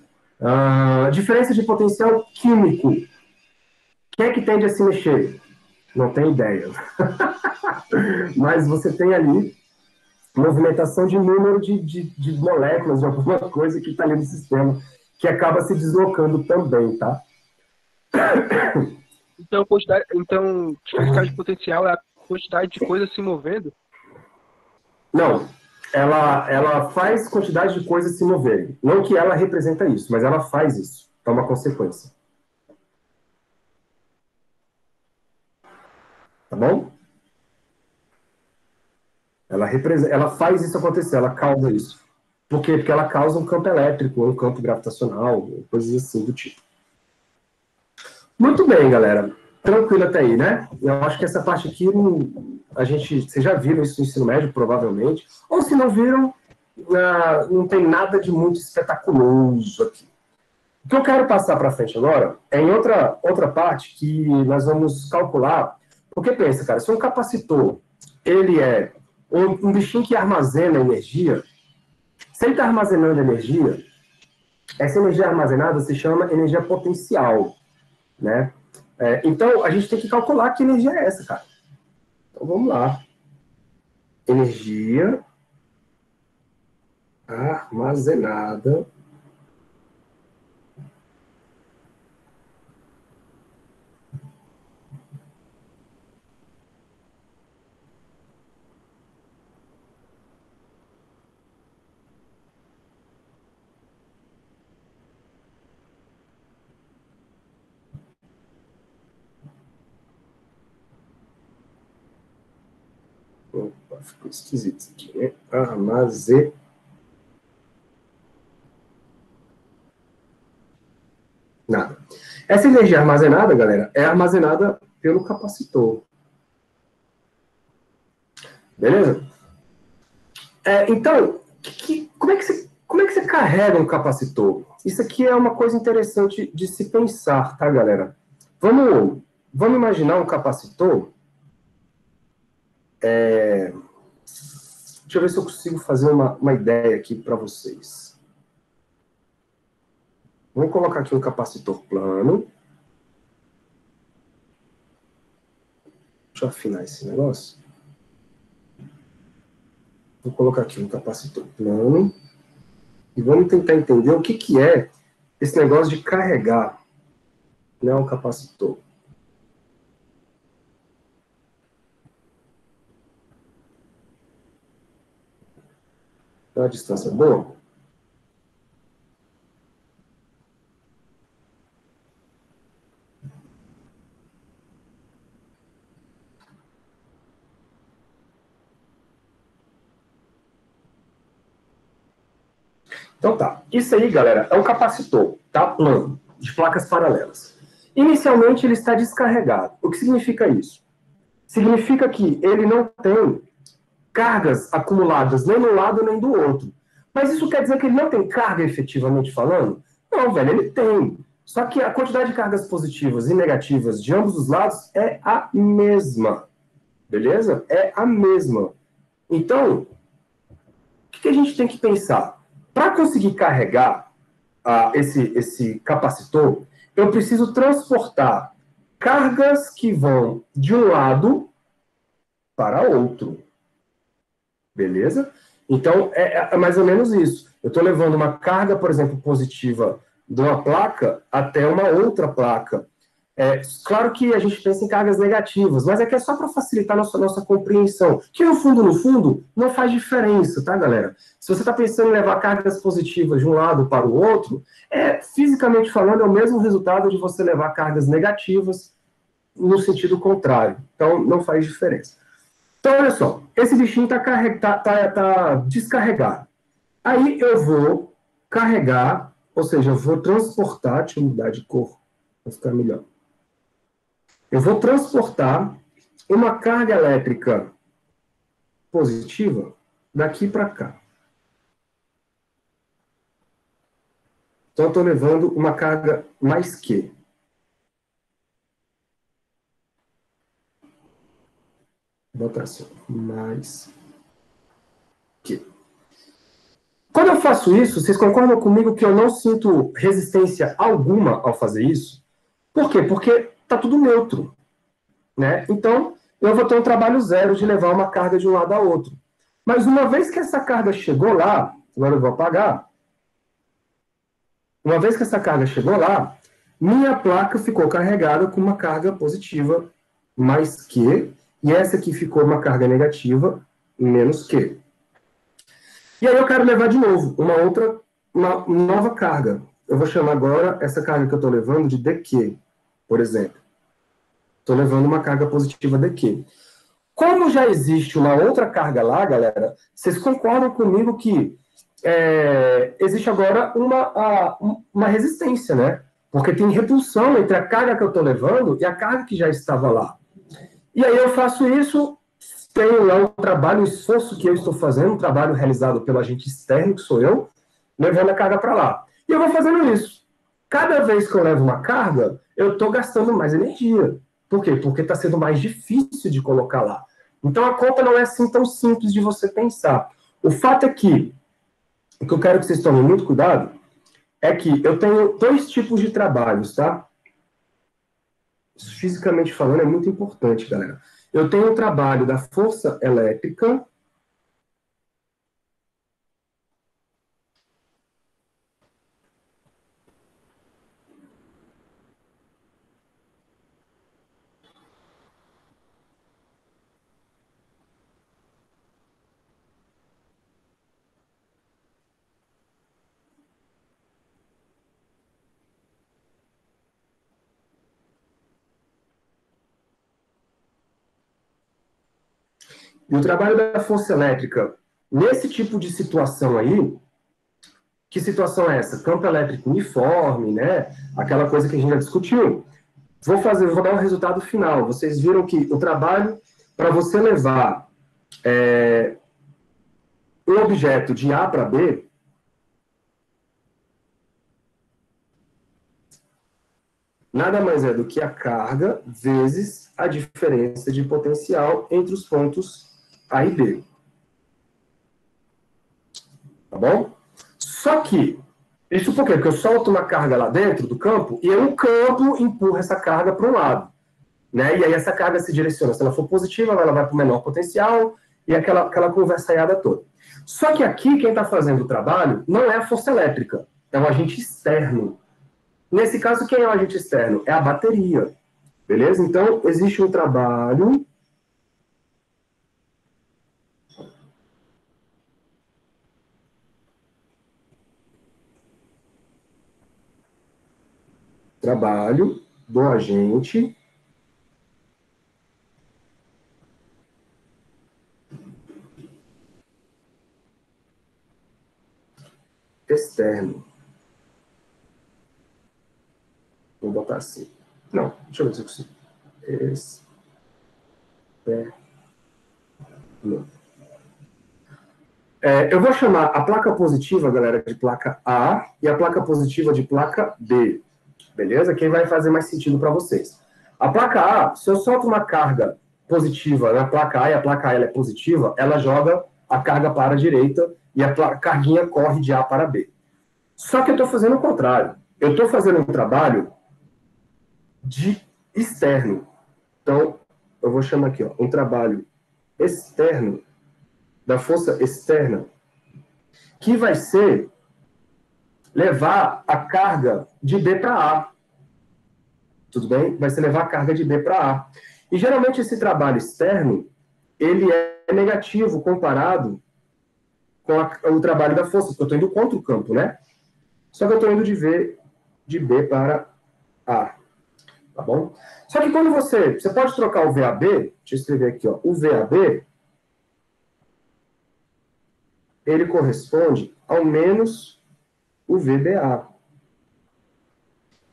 Diferença de potencial químico. Quem é que tende a se mexer? Não tenho ideia. Mas você tem ali movimentação de número de moléculas, de alguma coisa que está ali no sistema, que acaba se deslocando também, tá? Então, diferença de potencial é a quantidade de coisas se movendo? Não. Ela faz quantidade de coisas se moverem. Não que ela representa isso, mas ela faz isso. É uma consequência. Tá bom? Ela faz isso acontecer, ela causa isso. Por quê? Porque ela causa um campo elétrico, um campo gravitacional, coisas assim do tipo. Muito bem, galera. Tranquilo até aí, né? Eu acho que essa parte aqui, vocês já viram isso no ensino médio, provavelmente. Ou se não viram, não tem nada de muito espetaculoso aqui. O que eu quero passar para frente agora é em outra parte que nós vamos calcular. Porque pensa, cara, se um capacitor, ele é um bichinho que armazena energia, se ele está armazenando energia, essa energia armazenada se chama energia potencial, né? Então, a gente tem que calcular que energia é essa, cara. Então, vamos lá. Energia armazenada Opa, ficou esquisito isso aqui, né? Armazenada. Essa energia armazenada, galera, é armazenada pelo capacitor. Beleza? Então, como é que você carrega um capacitor? Isso aqui é uma coisa interessante de se pensar, tá, galera? Vamos imaginar um capacitor. Deixa eu ver se eu consigo fazer uma ideia aqui para vocês. Vamos colocar aqui um capacitor plano. Deixa eu afinar esse negócio. Vou colocar aqui um capacitor plano. E vamos tentar entender o que é esse negócio de carregar, né, um capacitor. Tem uma distância boa? Então tá, isso aí, galera, é um capacitor, tá? Plano, de placas paralelas. Inicialmente ele está descarregado. O que significa isso? Significa que ele não tem cargas acumuladas nem no lado nem do outro. Mas isso quer dizer que ele não tem carga efetivamente falando? Não, velho, ele tem. Só que a quantidade de cargas positivas e negativas de ambos os lados é a mesma. Beleza? É a mesma. Então, o que a gente tem que pensar? Para conseguir carregar esse capacitor, eu preciso transportar cargas que vão de um lado para outro. Beleza? Então, é mais ou menos isso. Eu estou levando uma carga, por exemplo, positiva de uma placa até uma outra placa. Claro que a gente pensa em cargas negativas, mas é que é só para facilitar a nossa compreensão. Que no fundo, não faz diferença, tá, galera? Se você está pensando em levar cargas positivas de um lado para o outro, fisicamente falando, é o mesmo resultado de você levar cargas negativas no sentido contrário. Então, não faz diferença. Então, olha só, esse bichinho está descarregado. Aí eu vou carregar, ou seja, eu vou transportar, deixa eu mudar de cor, para ficar melhor. Eu vou transportar uma carga elétrica positiva daqui para cá. Então, eu estou levando uma carga mais Q. Vou botar assim, mais Q. Quando eu faço isso, vocês concordam comigo que eu não sinto resistência alguma ao fazer isso? Por quê? Porque está tudo neutro, né? Então, eu vou ter um trabalho zero de levar uma carga de um lado a outro. Mas uma vez que essa carga chegou lá, agora eu vou apagar. Uma vez que essa carga chegou lá, minha placa ficou carregada com uma carga positiva mais Q, e essa aqui ficou uma carga negativa menos Q. E aí eu quero levar de novo uma nova carga. Eu vou chamar agora essa carga que eu estou levando de DQ, por exemplo. Estou levando uma carga positiva DQ. Como já existe uma outra carga lá, galera, vocês concordam comigo que existe agora uma resistência, né? Porque tem repulsão entre a carga que eu estou levando e a carga que já estava lá. E aí eu faço isso, tenho lá um trabalho, um esforço que eu estou fazendo, um trabalho realizado pelo agente externo, que sou eu, levando a carga para lá. E eu vou fazendo isso. Cada vez que eu levo uma carga, eu estou gastando mais energia. Por quê? Porque está sendo mais difícil de colocar lá. Então, a conta não é assim tão simples de você pensar. O fato é que, o que eu quero que vocês tomem muito cuidado, é que eu tenho 2 tipos de trabalhos, tá? Isso, fisicamente falando, é muito importante, galera. Eu tenho o trabalho da força elétrica. E o trabalho da força elétrica, nesse tipo de situação aí, que situação é essa? Campo elétrico uniforme, né? Aquela coisa que a gente já discutiu. Vou dar um resultado final. Vocês viram que o trabalho, para você levar um objeto de A para B, nada mais é do que a carga vezes a diferença de potencial entre os pontos A e B. Tá bom? Só que, isso por quê? Porque eu solto uma carga lá dentro do campo e o campo empurra essa carga para um lado. Né? E aí essa carga se direciona. Se ela for positiva, ela vai para o menor potencial e aquela conversaiada toda. Só que aqui, quem está fazendo o trabalho não é a força elétrica, é um agente externo. Nesse caso, quem é o agente externo? É a bateria. Beleza? Então, existe um trabalho do agente externo. Vou botar assim. Não, deixa eu ver se eu consigo. Eu vou chamar a placa positiva, galera, de placa A e a placa positiva de placa B. Beleza? Quem vai fazer mais sentido para vocês. A placa A, se eu solto uma carga positiva na placa A e a placa A ela é positiva, ela joga a carga para a direita e a carguinha corre de A para B. Só que eu estou fazendo o contrário. Eu estou fazendo um trabalho de externo. Então, eu vou chamar aqui, ó, um trabalho externo, da força externa, que vai ser levar a carga de B para A. Tudo bem? Vai ser levar a carga de B para A. E geralmente esse trabalho externo, ele é negativo comparado com o trabalho da força, porque eu estou indo contra o campo, né? Só que eu estou indo de B para A. Tá bom? Só que quando você pode trocar o VAB, deixa eu escrever aqui, ó, o VAB, ele corresponde ao menos o VBA.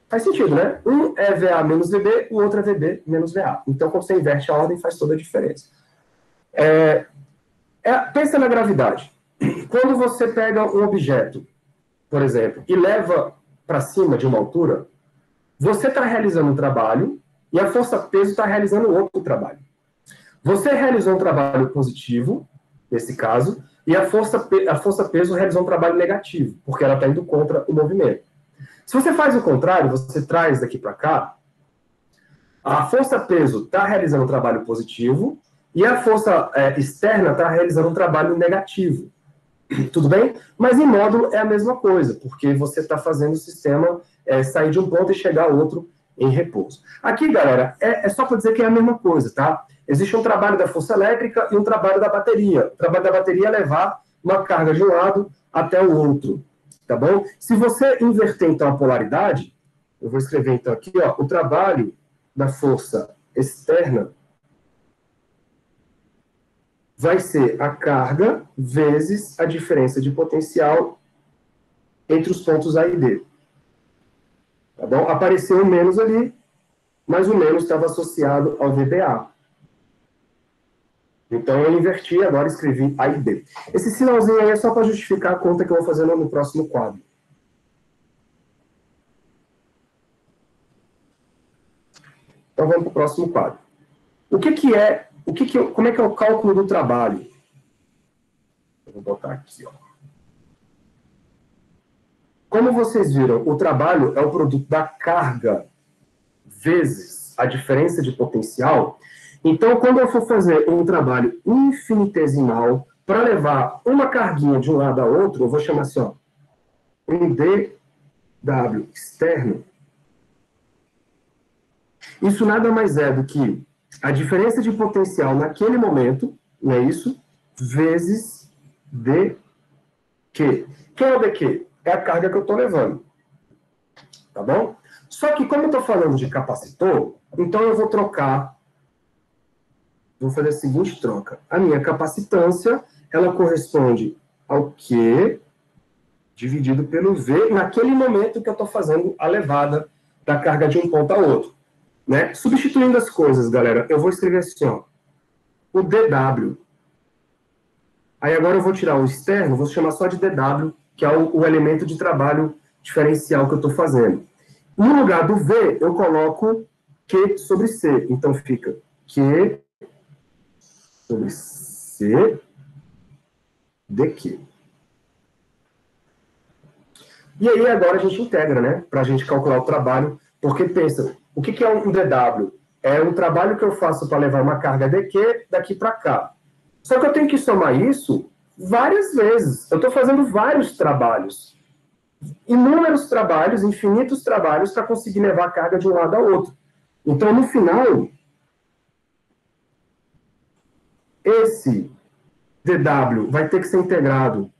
Faz sentido, né? Um é VA menos VB, o outro é VB menos VA. Então, quando você inverte a ordem, faz toda a diferença. Pensa na gravidade. Quando você pega um objeto, por exemplo, e leva para cima de uma altura, você está realizando um trabalho e a força-peso está realizando outro trabalho. Você realizou um trabalho positivo, nesse caso, e a força-peso realizou um trabalho negativo, porque ela está indo contra o movimento. Se você faz o contrário, você traz daqui para cá, a força-peso está realizando um trabalho positivo e a força externa está realizando um trabalho negativo. Tudo bem? Mas em módulo é a mesma coisa, porque você está fazendo o sistema sair de um ponto e chegar a outro em repouso. Aqui, galera, é só para dizer que é a mesma coisa, tá? Existe um trabalho da força elétrica e um trabalho da bateria. O trabalho da bateria é levar uma carga de um lado até o outro, tá bom? Se você inverter, então, a polaridade, eu vou escrever, então, aqui, ó, o trabalho da força externa vai ser a carga vezes a diferença de potencial entre os pontos A e D. Tá bom? Apareceu um menos ali, mas o menos estava associado ao VBA. Então, eu inverti, agora escrevi A e B. Esse sinalzinho aí é só para justificar a conta que eu vou fazer no próximo quadro. Então vamos para o próximo quadro. Como é que é o cálculo do trabalho? Eu vou botar aqui, ó. Como vocês viram, o trabalho é o produto da carga vezes a diferença de potencial. Então, quando eu for fazer um trabalho infinitesimal para levar uma carguinha de um lado a outro, eu vou chamar assim, ó, um dW externo. Isso nada mais é do que a diferença de potencial naquele momento, não é isso? Vezes dQ. Quem é o dQ? É a carga que eu estou levando. Tá bom? Só que como eu estou falando de capacitor, então eu vou trocar, vou fazer a seguinte troca. A minha capacitância, ela corresponde ao Q dividido pelo V naquele momento que eu estou fazendo a levada da carga de um ponto a outro. Né? Substituindo as coisas, galera, eu vou escrever assim, ó, o DW. Aí agora eu vou tirar o externo, vou chamar só de DW, que é o elemento de trabalho diferencial que eu estou fazendo. No lugar do V, eu coloco Q sobre C. Então fica Q sobre C dQ. E aí agora a gente integra, né? Para a gente calcular o trabalho. Porque pensa, o que é um DW? É um trabalho que eu faço para levar uma carga dQ daqui para cá. Só que eu tenho que somar isso várias vezes. Eu estou fazendo vários trabalhos. Inúmeros trabalhos, infinitos trabalhos, para conseguir levar a carga de um lado ao outro. Então, no final, esse DW vai ter que ser integrado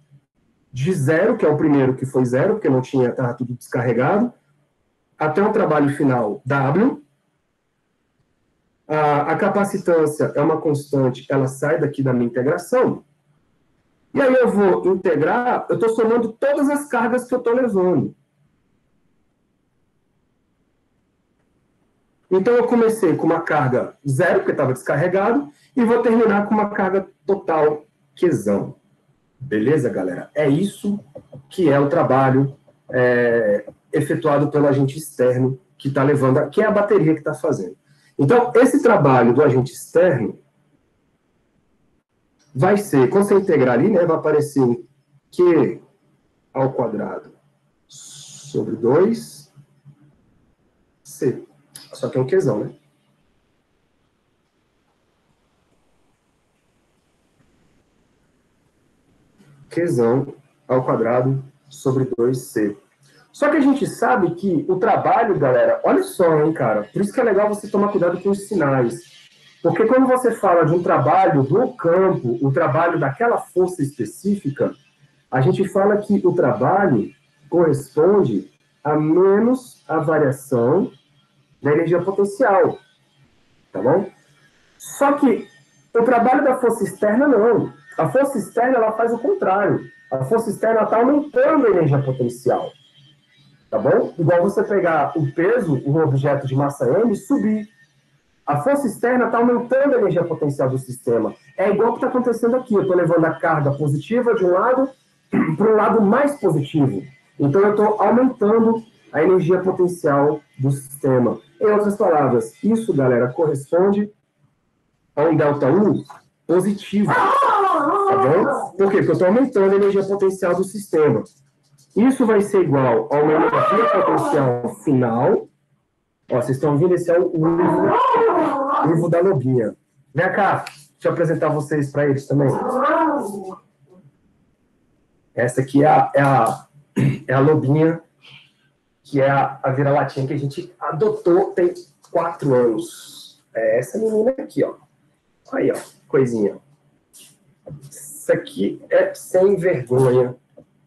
de zero, que é o primeiro que foi zero, porque não tinha, estava tudo descarregado, até o trabalho final W. A capacitância é uma constante, ela sai daqui da minha integração. E aí eu vou integrar, eu estou somando todas as cargas que eu estou levando. Então eu comecei com uma carga zero, porque estava descarregado, e vou terminar com uma carga total Qzão. Beleza, galera? É isso que é o trabalho efetuado pelo agente externo que está levando, que é a bateria que está fazendo. Então, esse trabalho do agente externo vai ser, quando você integrar ali, né, vai aparecer Q ao quadrado sobre 2C. Só que é um Qzão, né? Qzão ao quadrado sobre 2C. Só que a gente sabe que o trabalho, galera, olha só, hein, cara, por isso que é legal você tomar cuidado com os sinais. Porque quando você fala de um trabalho do campo, o trabalho daquela força específica, a gente fala que o trabalho corresponde a menos a variação da energia potencial, tá bom? Só que o trabalho da força externa, não. A força externa, ela faz o contrário. A força externa está aumentando a energia potencial. Tá bom? Igual você pegar o peso, um objeto de massa M, e subir. A força externa está aumentando a energia potencial do sistema. É igual o que está acontecendo aqui. Eu estou levando a carga positiva de um lado para um lado mais positivo. Então, eu estou aumentando a energia potencial do sistema. Em outras palavras, isso, galera, corresponde a um ΔU positivo. Tá bom? Por quê? Porque eu estou aumentando a energia potencial do sistema. Isso vai ser igual a uma energia potencial final. Ó, vocês estão vendo? Esse é o uivo da lobinha. Vem cá, deixa eu apresentar vocês para eles também. Essa aqui é a lobinha, que é a vira-latinha que a gente adotou tem 4 anos. É essa menina aqui, ó. Aí, ó, coisinha. Isso aqui é sem vergonha,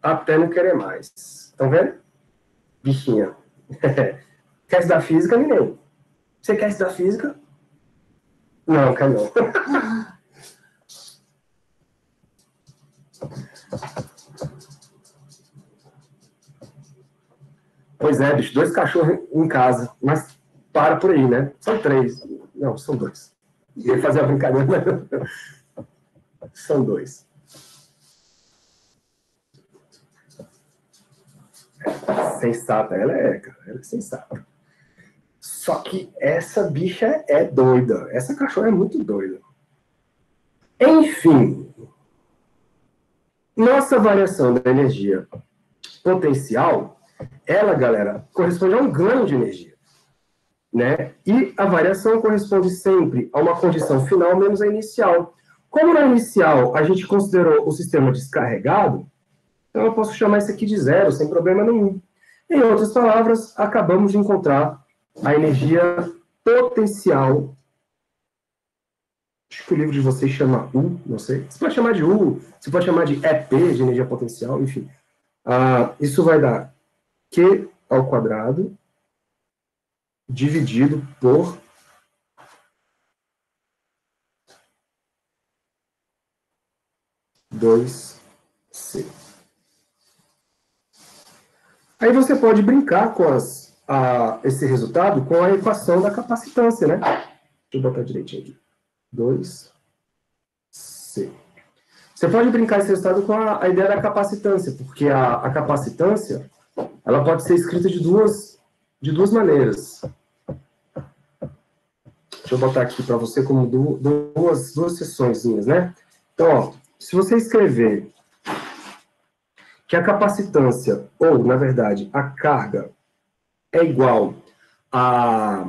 até não querer mais. Estão vendo? Bichinha. Quer estudar física, menino? Você quer estudar física? Não, quer não. Pois é, bicho, 2 cachorros em casa, mas para por aí, né? São 3. Não, são 2. Ia fazer a brincadeira, mas... São 2. Sensata, ela é sensata. Só que essa bicha é doida. Essa cachorra é muito doida. Enfim, nossa variação da energia potencial, ela, galera, corresponde a um ganho de energia, né? E a variação corresponde sempre a uma condição final menos a inicial. Como na inicial a gente considerou o sistema descarregado, então eu posso chamar isso aqui de zero, sem problema nenhum. Em outras palavras, acabamos de encontrar a energia potencial. Acho que o livro de vocês chama U, não sei. Você pode chamar de U, você pode chamar de EP, de energia potencial, enfim. Isso vai dar Q ao quadrado dividido por dois C. Aí você pode brincar com esse resultado com a equação da capacitância, né? Deixa eu botar direitinho aqui. 2C. Você pode brincar esse resultado com a ideia da capacitância, porque a capacitância ela pode ser escrita de duas maneiras. Deixa eu botar aqui para você como duas seçõezinhas, né? Então, ó, se você escrever que a capacitância, ou, na verdade, a carga é igual a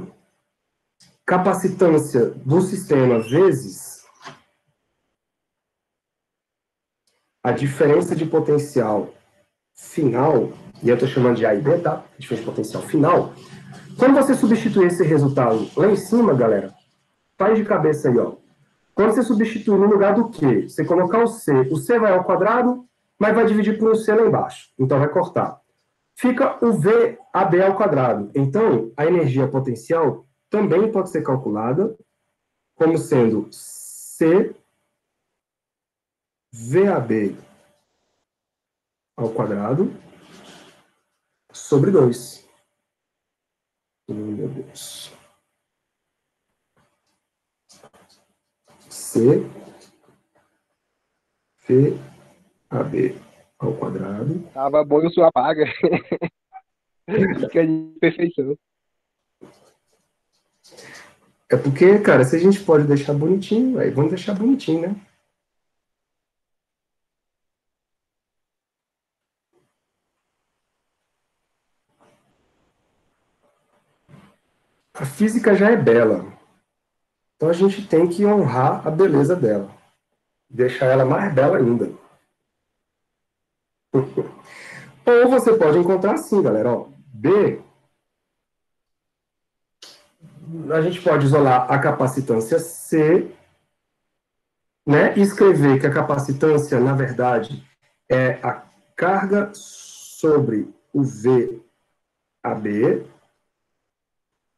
capacitância do sistema vezes a diferença de potencial final, e eu estou chamando de A e B, tá? Diferença de potencial final. Quando você substituir esse resultado lá em cima, galera, faz de cabeça aí, ó. Quando você substituir no lugar do Q, você colocar o C vai ao quadrado, mas vai dividir por um C lá embaixo. Então vai cortar. Fica o VAB ao quadrado. Então, a energia potencial também pode ser calculada como sendo C VAB ao quadrado sobre 2. Meu Deus. C VAB ao quadrado. Tava bom, eu sou apaga. Fica de perfeição. É porque, cara, se a gente pode deixar bonitinho, aí vamos deixar bonitinho, né? A física já é bela. Então a gente tem que honrar a beleza dela. Deixar ela mais bela ainda. Ou você pode encontrar assim, galera. Ó, B, a gente pode isolar a capacitância C, né, e escrever que a capacitância, na verdade, é a carga sobre o VAB.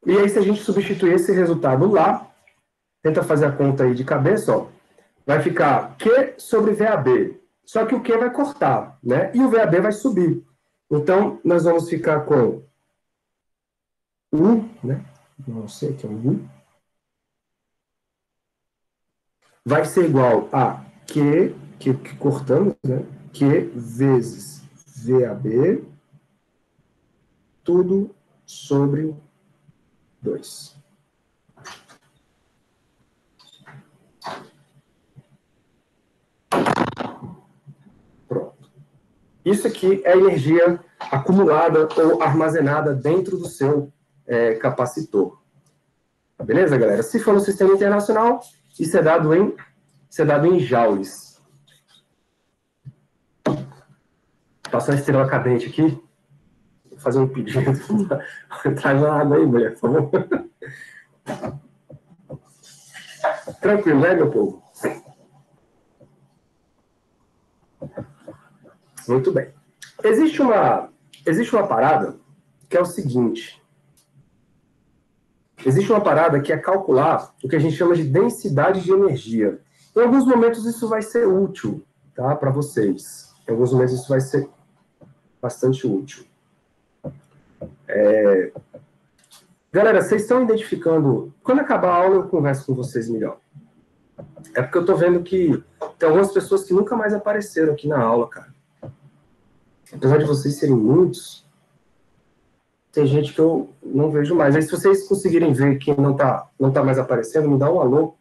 E aí, se a gente substituir esse resultado lá, tenta fazer a conta aí de cabeça, ó, vai ficar Q sobre VAB. Só que o Q vai cortar, né? E o VAB vai subir. Então, nós vamos ficar com U, né? Não sei que é um U. Vai ser igual a Q, que cortamos, né? Q vezes VAB, tudo sobre 2. Pronto. Isso aqui é energia acumulada ou armazenada dentro do seu capacitor. Beleza, galera? Se for no sistema internacional, isso é dado em joules. Passar a estrela cadente aqui. Vou fazer um pedido. Traz uma água aí, mulher, por favor. Tranquilo, né, meu povo? Muito bem. Existe uma parada que é o seguinte. Existe uma parada que é calcular o que a gente chama de densidade de energia. Em alguns momentos isso vai ser útil, tá, para vocês. Em alguns momentos isso vai ser bastante útil. Galera, vocês estão identificando... Quando acabar a aula eu converso com vocês melhor. É porque eu estou vendo que tem algumas pessoas que nunca mais apareceram aqui na aula, cara. Apesar de vocês serem muitos, tem gente que eu não vejo mais. Aí, se vocês conseguirem ver quem não tá mais aparecendo, me dá um alô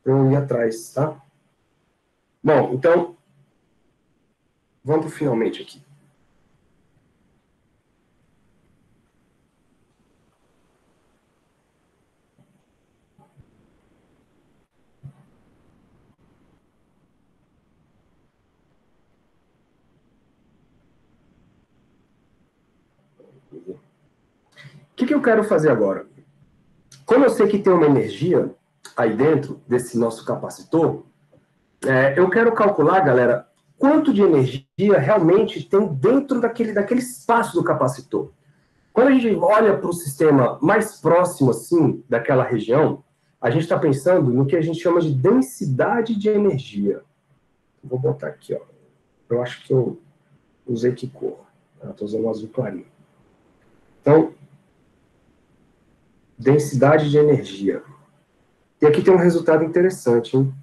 para eu ir atrás, tá? Bom, então, vamos pro finalmente aqui. O que eu quero fazer agora? Como eu sei que tem uma energia aí dentro desse nosso capacitor, eu quero calcular, galera, quanto de energia realmente tem dentro daquele espaço do capacitor. Quando a gente olha para o sistema mais próximo, assim, daquela região, a gente está pensando no que a gente chama de densidade de energia. Vou botar aqui, ó. Eu acho que eu usei que cor? Estou usando o azul clarinho. Então, densidade de energia. E aqui tem um resultado interessante, hein?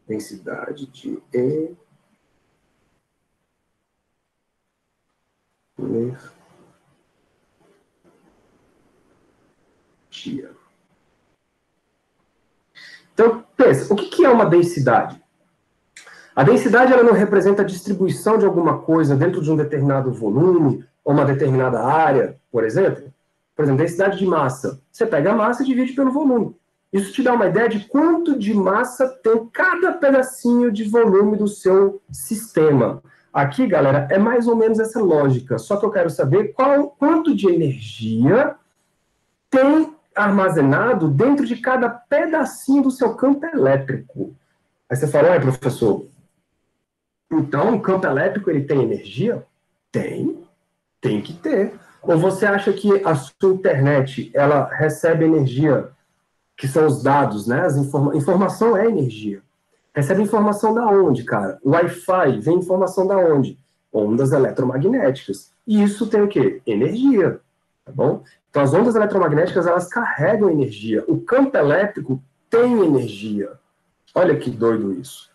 Densidade de energia. Então, pensa, o que é uma densidade? A densidade ela não representa a distribuição de alguma coisa dentro de um determinado volume ou uma determinada área, por exemplo. Por exemplo, densidade de massa. Você pega a massa e divide pelo volume. Isso te dá uma ideia de quanto de massa tem cada pedacinho de volume do seu sistema. Aqui, galera, é mais ou menos essa lógica. Só que eu quero saber quanto de energia tem armazenado dentro de cada pedacinho do seu campo elétrico. Aí você fala, professor, então o campo elétrico ele tem energia? Tem que ter. Ou você acha que a sua internet ela recebe energia, que são os dados, né? Informação é energia. Recebe informação da onde, cara? O Wi-Fi vem informação da onde? Ondas eletromagnéticas. E isso tem o quê? Energia, tá bom? Então as ondas eletromagnéticas elas carregam energia. O campo elétrico tem energia. Olha que doido isso.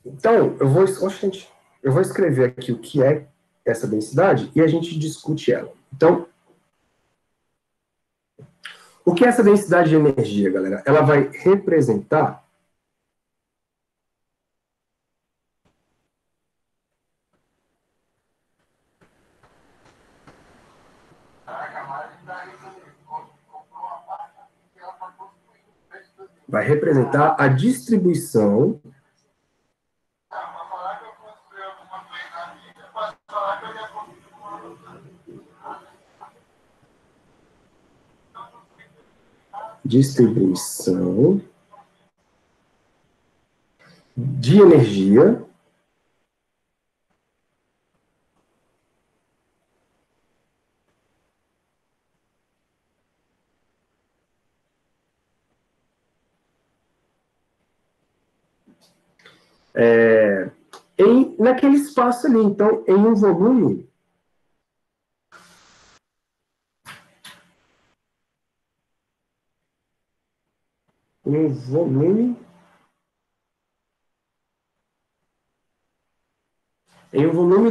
Então, eu vou escrever aqui o que é essa densidade e a gente discute ela. Então, o que é essa densidade de energia, galera? Ela vai representar a distribuição de energia naquele espaço ali. Então, em um volume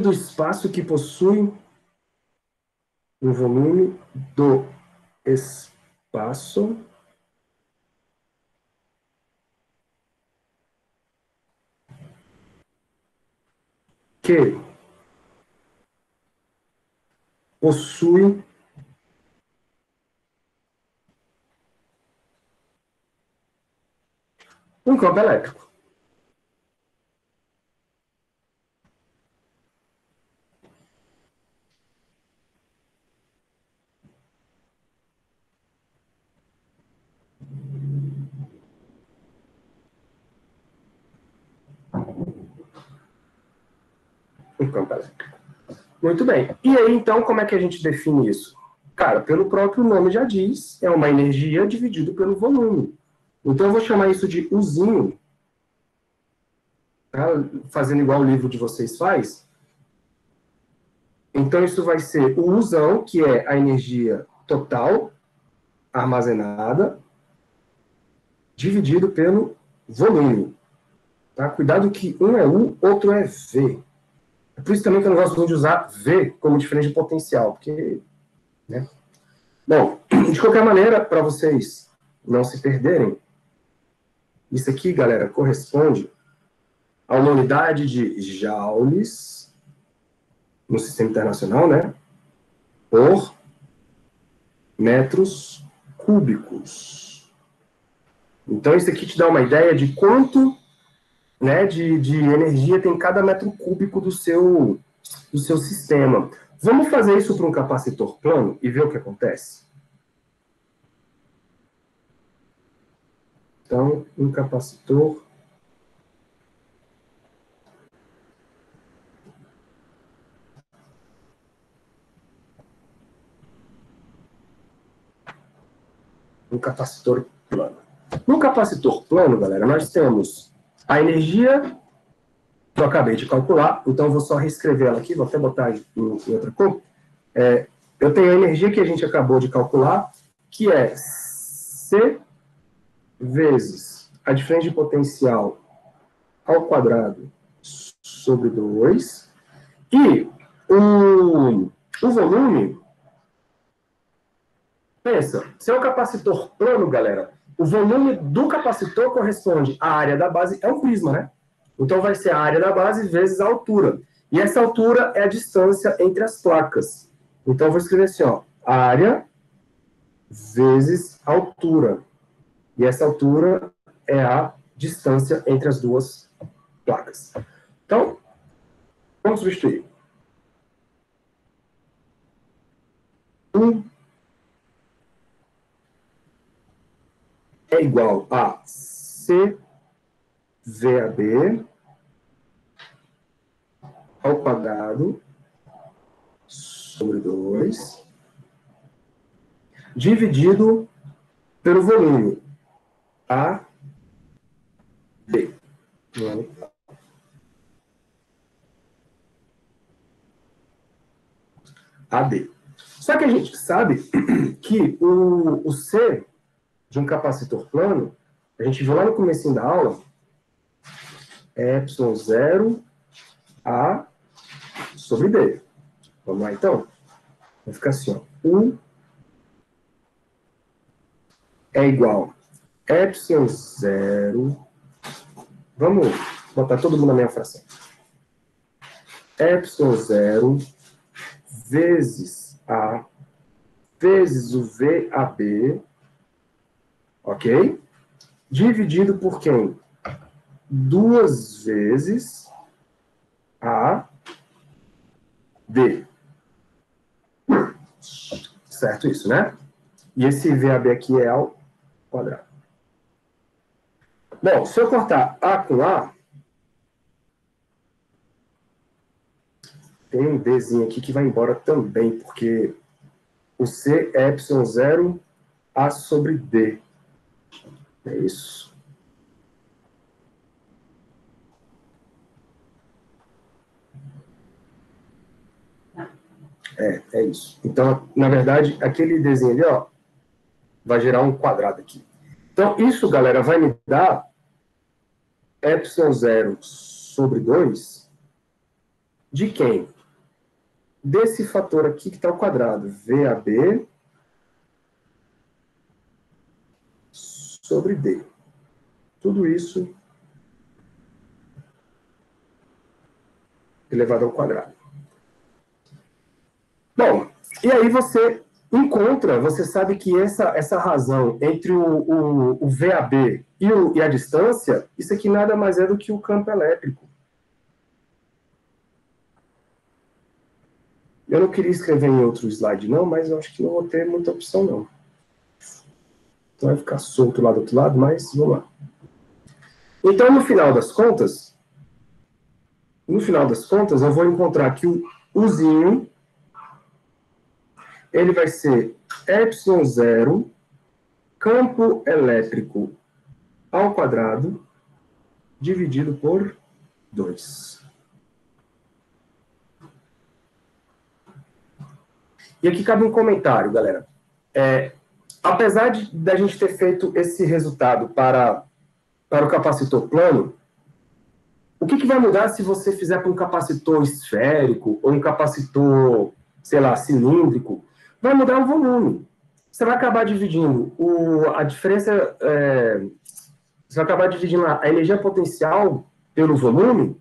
do espaço que possui um volume do espaço que possui um campo elétrico. Um campo elétrico. Muito bem. E aí, então, como é que a gente define isso? Cara, pelo próprio nome já diz, é uma energia dividido pelo volume. Então, eu vou chamar isso de Uzinho, tá? Fazendo igual o livro de vocês faz. Então, isso vai ser o Uzão, que é a energia total armazenada, dividido pelo volume. Tá? Cuidado que um é U, outro é V. É por isso também que eu não gosto muito de usar V como diferente de potencial, porque... Né? Bom, de qualquer maneira, para vocês não se perderem, isso aqui, galera, corresponde a uma unidade de joules no sistema internacional, né? Por metros cúbicos. Então, isso aqui te dá uma ideia de quanto, né, de energia tem cada metro cúbico do seu sistema. Vamos fazer isso para um capacitor plano e ver o que acontece? Então, um capacitor plano. No capacitor plano, galera, nós temos a energia que eu acabei de calcular, então eu vou só reescrever ela aqui, vou até botar em outra cor. Eu tenho a energia que a gente acabou de calcular, que é C vezes a diferença de potencial ao quadrado sobre 2, e o volume, pensa, se é um capacitor plano, galera, o volume do capacitor corresponde à área da base, é um prisma, né? Então vai ser a área da base vezes a altura. E essa altura é a distância entre as placas. Então eu vou escrever assim, ó, área vezes altura. E essa altura é a distância entre as duas placas. Então, vamos substituir. 1 é igual a CVAB ao quadrado sobre 2, dividido pelo volume, AD. AD. Só que a gente sabe que o C de um capacitor plano, a gente viu lá no comecinho da aula, é ε0 A sobre D. Vamos lá, então? Vai ficar assim, ó. U é igual a ε0. Vamos botar todo mundo na mesma fração. ε0 vezes A vezes o VAB, ok? Dividido por quem? 2 vezes a D. Certo isso, né? E esse VAB aqui é ao quadrado. Bom, se eu cortar A com A, tem um Dzinho aqui que vai embora também, porque o C é ε0 A sobre D. É isso. É isso. Então, na verdade, aquele Dzinho ali, ó, vai gerar um quadrado aqui. Então, isso, galera, vai me dar ε0 sobre 2 de quem? Desse fator aqui que está ao quadrado, VAB sobre D. Tudo isso elevado ao quadrado. Bom, e aí você encontra, você sabe que essa razão entre o VAB e a distância, isso aqui nada mais é do que o campo elétrico. Eu não queria escrever em outro slide, não, mas eu acho que não vou ter muita opção, não. Então vai ficar solto lá do outro lado, mas vamos lá. Então, no final das contas, eu vou encontrar que o Uzinho, ele vai ser ε0 campo elétrico ao quadrado dividido por 2. E aqui cabe um comentário, galera. Apesar da gente ter feito esse resultado para o capacitor plano, o que vai mudar se você fizer para um capacitor esférico ou um capacitor, sei lá, cilíndrico? Vai mudar o volume. Você vai acabar dividindo a diferença... você vai acabar dividindo a energia potencial pelo volume,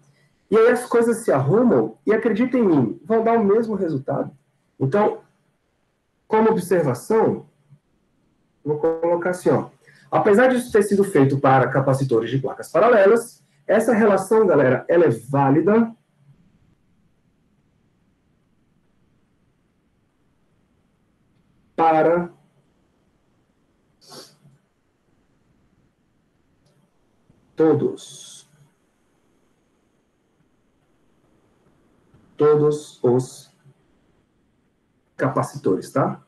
e aí as coisas se arrumam, e acredita em mim, vão dar o mesmo resultado. Então, como observação, vou colocar assim, ó. Apesar disso ter sido feito para capacitores de placas paralelas, essa relação, galera, ela é válida para todos os capacitores, tá?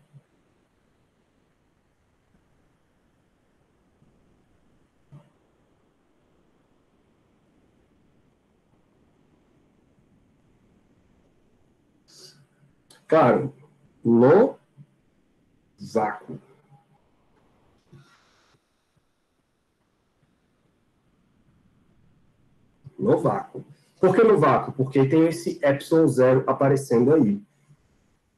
Claro, no vácuo. No vácuo. Por que no vácuo? Porque tem esse epsilon zero aparecendo aí.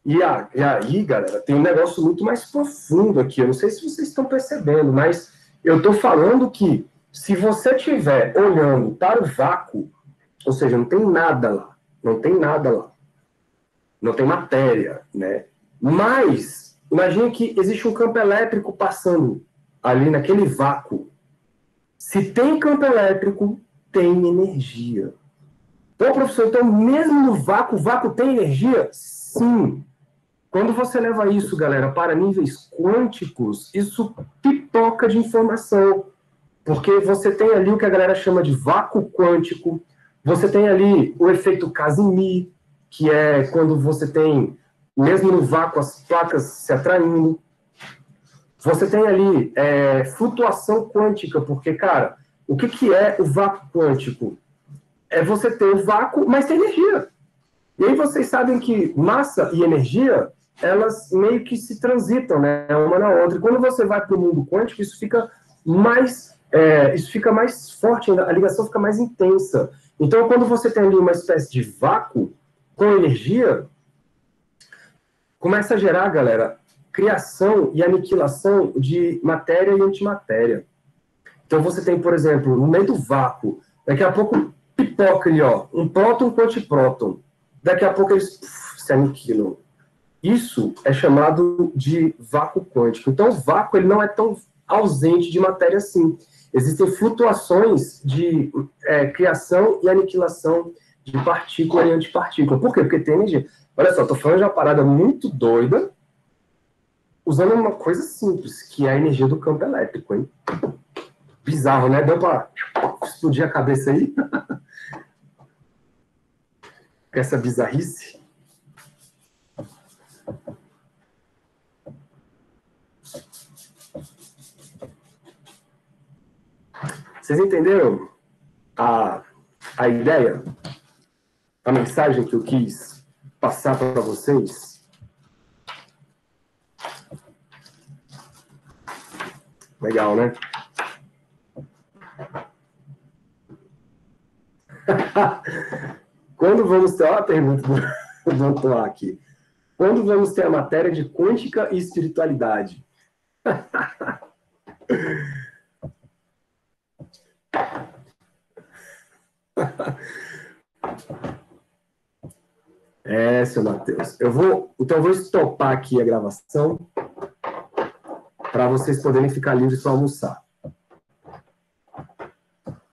E aí, galera, tem um negócio muito mais profundo aqui. Eu não sei se vocês estão percebendo, mas eu estou falando que se você estiver olhando para o vácuo, ou seja, não tem nada lá, não tem nada lá, não tem matéria, né? Mas, imagine que existe um campo elétrico passando ali naquele vácuo. Se tem campo elétrico, tem energia. Então, professor, então mesmo no vácuo, o vácuo tem energia? Sim. Quando você leva isso, galera, para níveis quânticos, isso pipoca de informação. Porque você tem ali o que a galera chama de vácuo quântico, você tem ali o efeito Casimir, que é quando você tem, mesmo no vácuo, as placas se atraindo. Você tem ali flutuação quântica, porque, cara, o que é o vácuo quântico? É você ter o vácuo, mas tem energia. E aí vocês sabem que massa e energia, elas meio que se transitam, né, uma na outra. E quando você vai para o mundo quântico, isso fica mais forte, a ligação fica mais intensa. Então, quando você tem ali uma espécie de vácuo com energia, começa a gerar, galera, criação e aniquilação de matéria e antimatéria. Então, você tem, por exemplo, no meio do vácuo, daqui a pouco pipoca ali, ó, um próton com antipróton. Daqui a pouco eles se aniquilam. Isso é chamado de vácuo quântico. Então, o vácuo ele não é tão ausente de matéria assim. Existem flutuações de criação e aniquilação de partícula e antipartícula. Por quê? Porque tem energia. Olha só, estou falando de uma parada muito doida, usando uma coisa simples, que é a energia do campo elétrico, hein? Bizarro, né? Deu para explodir a cabeça aí? Com essa bizarrice. Vocês entenderam a ideia? A mensagem que eu quis passar para vocês? Legal, né? Quando vamos ter... Olha a pergunta do Antoine aqui. Quando vamos ter a matéria de quântica e espiritualidade? Seu Matheus. Então eu vou estopar aqui a gravação para vocês poderem ficar livres para almoçar.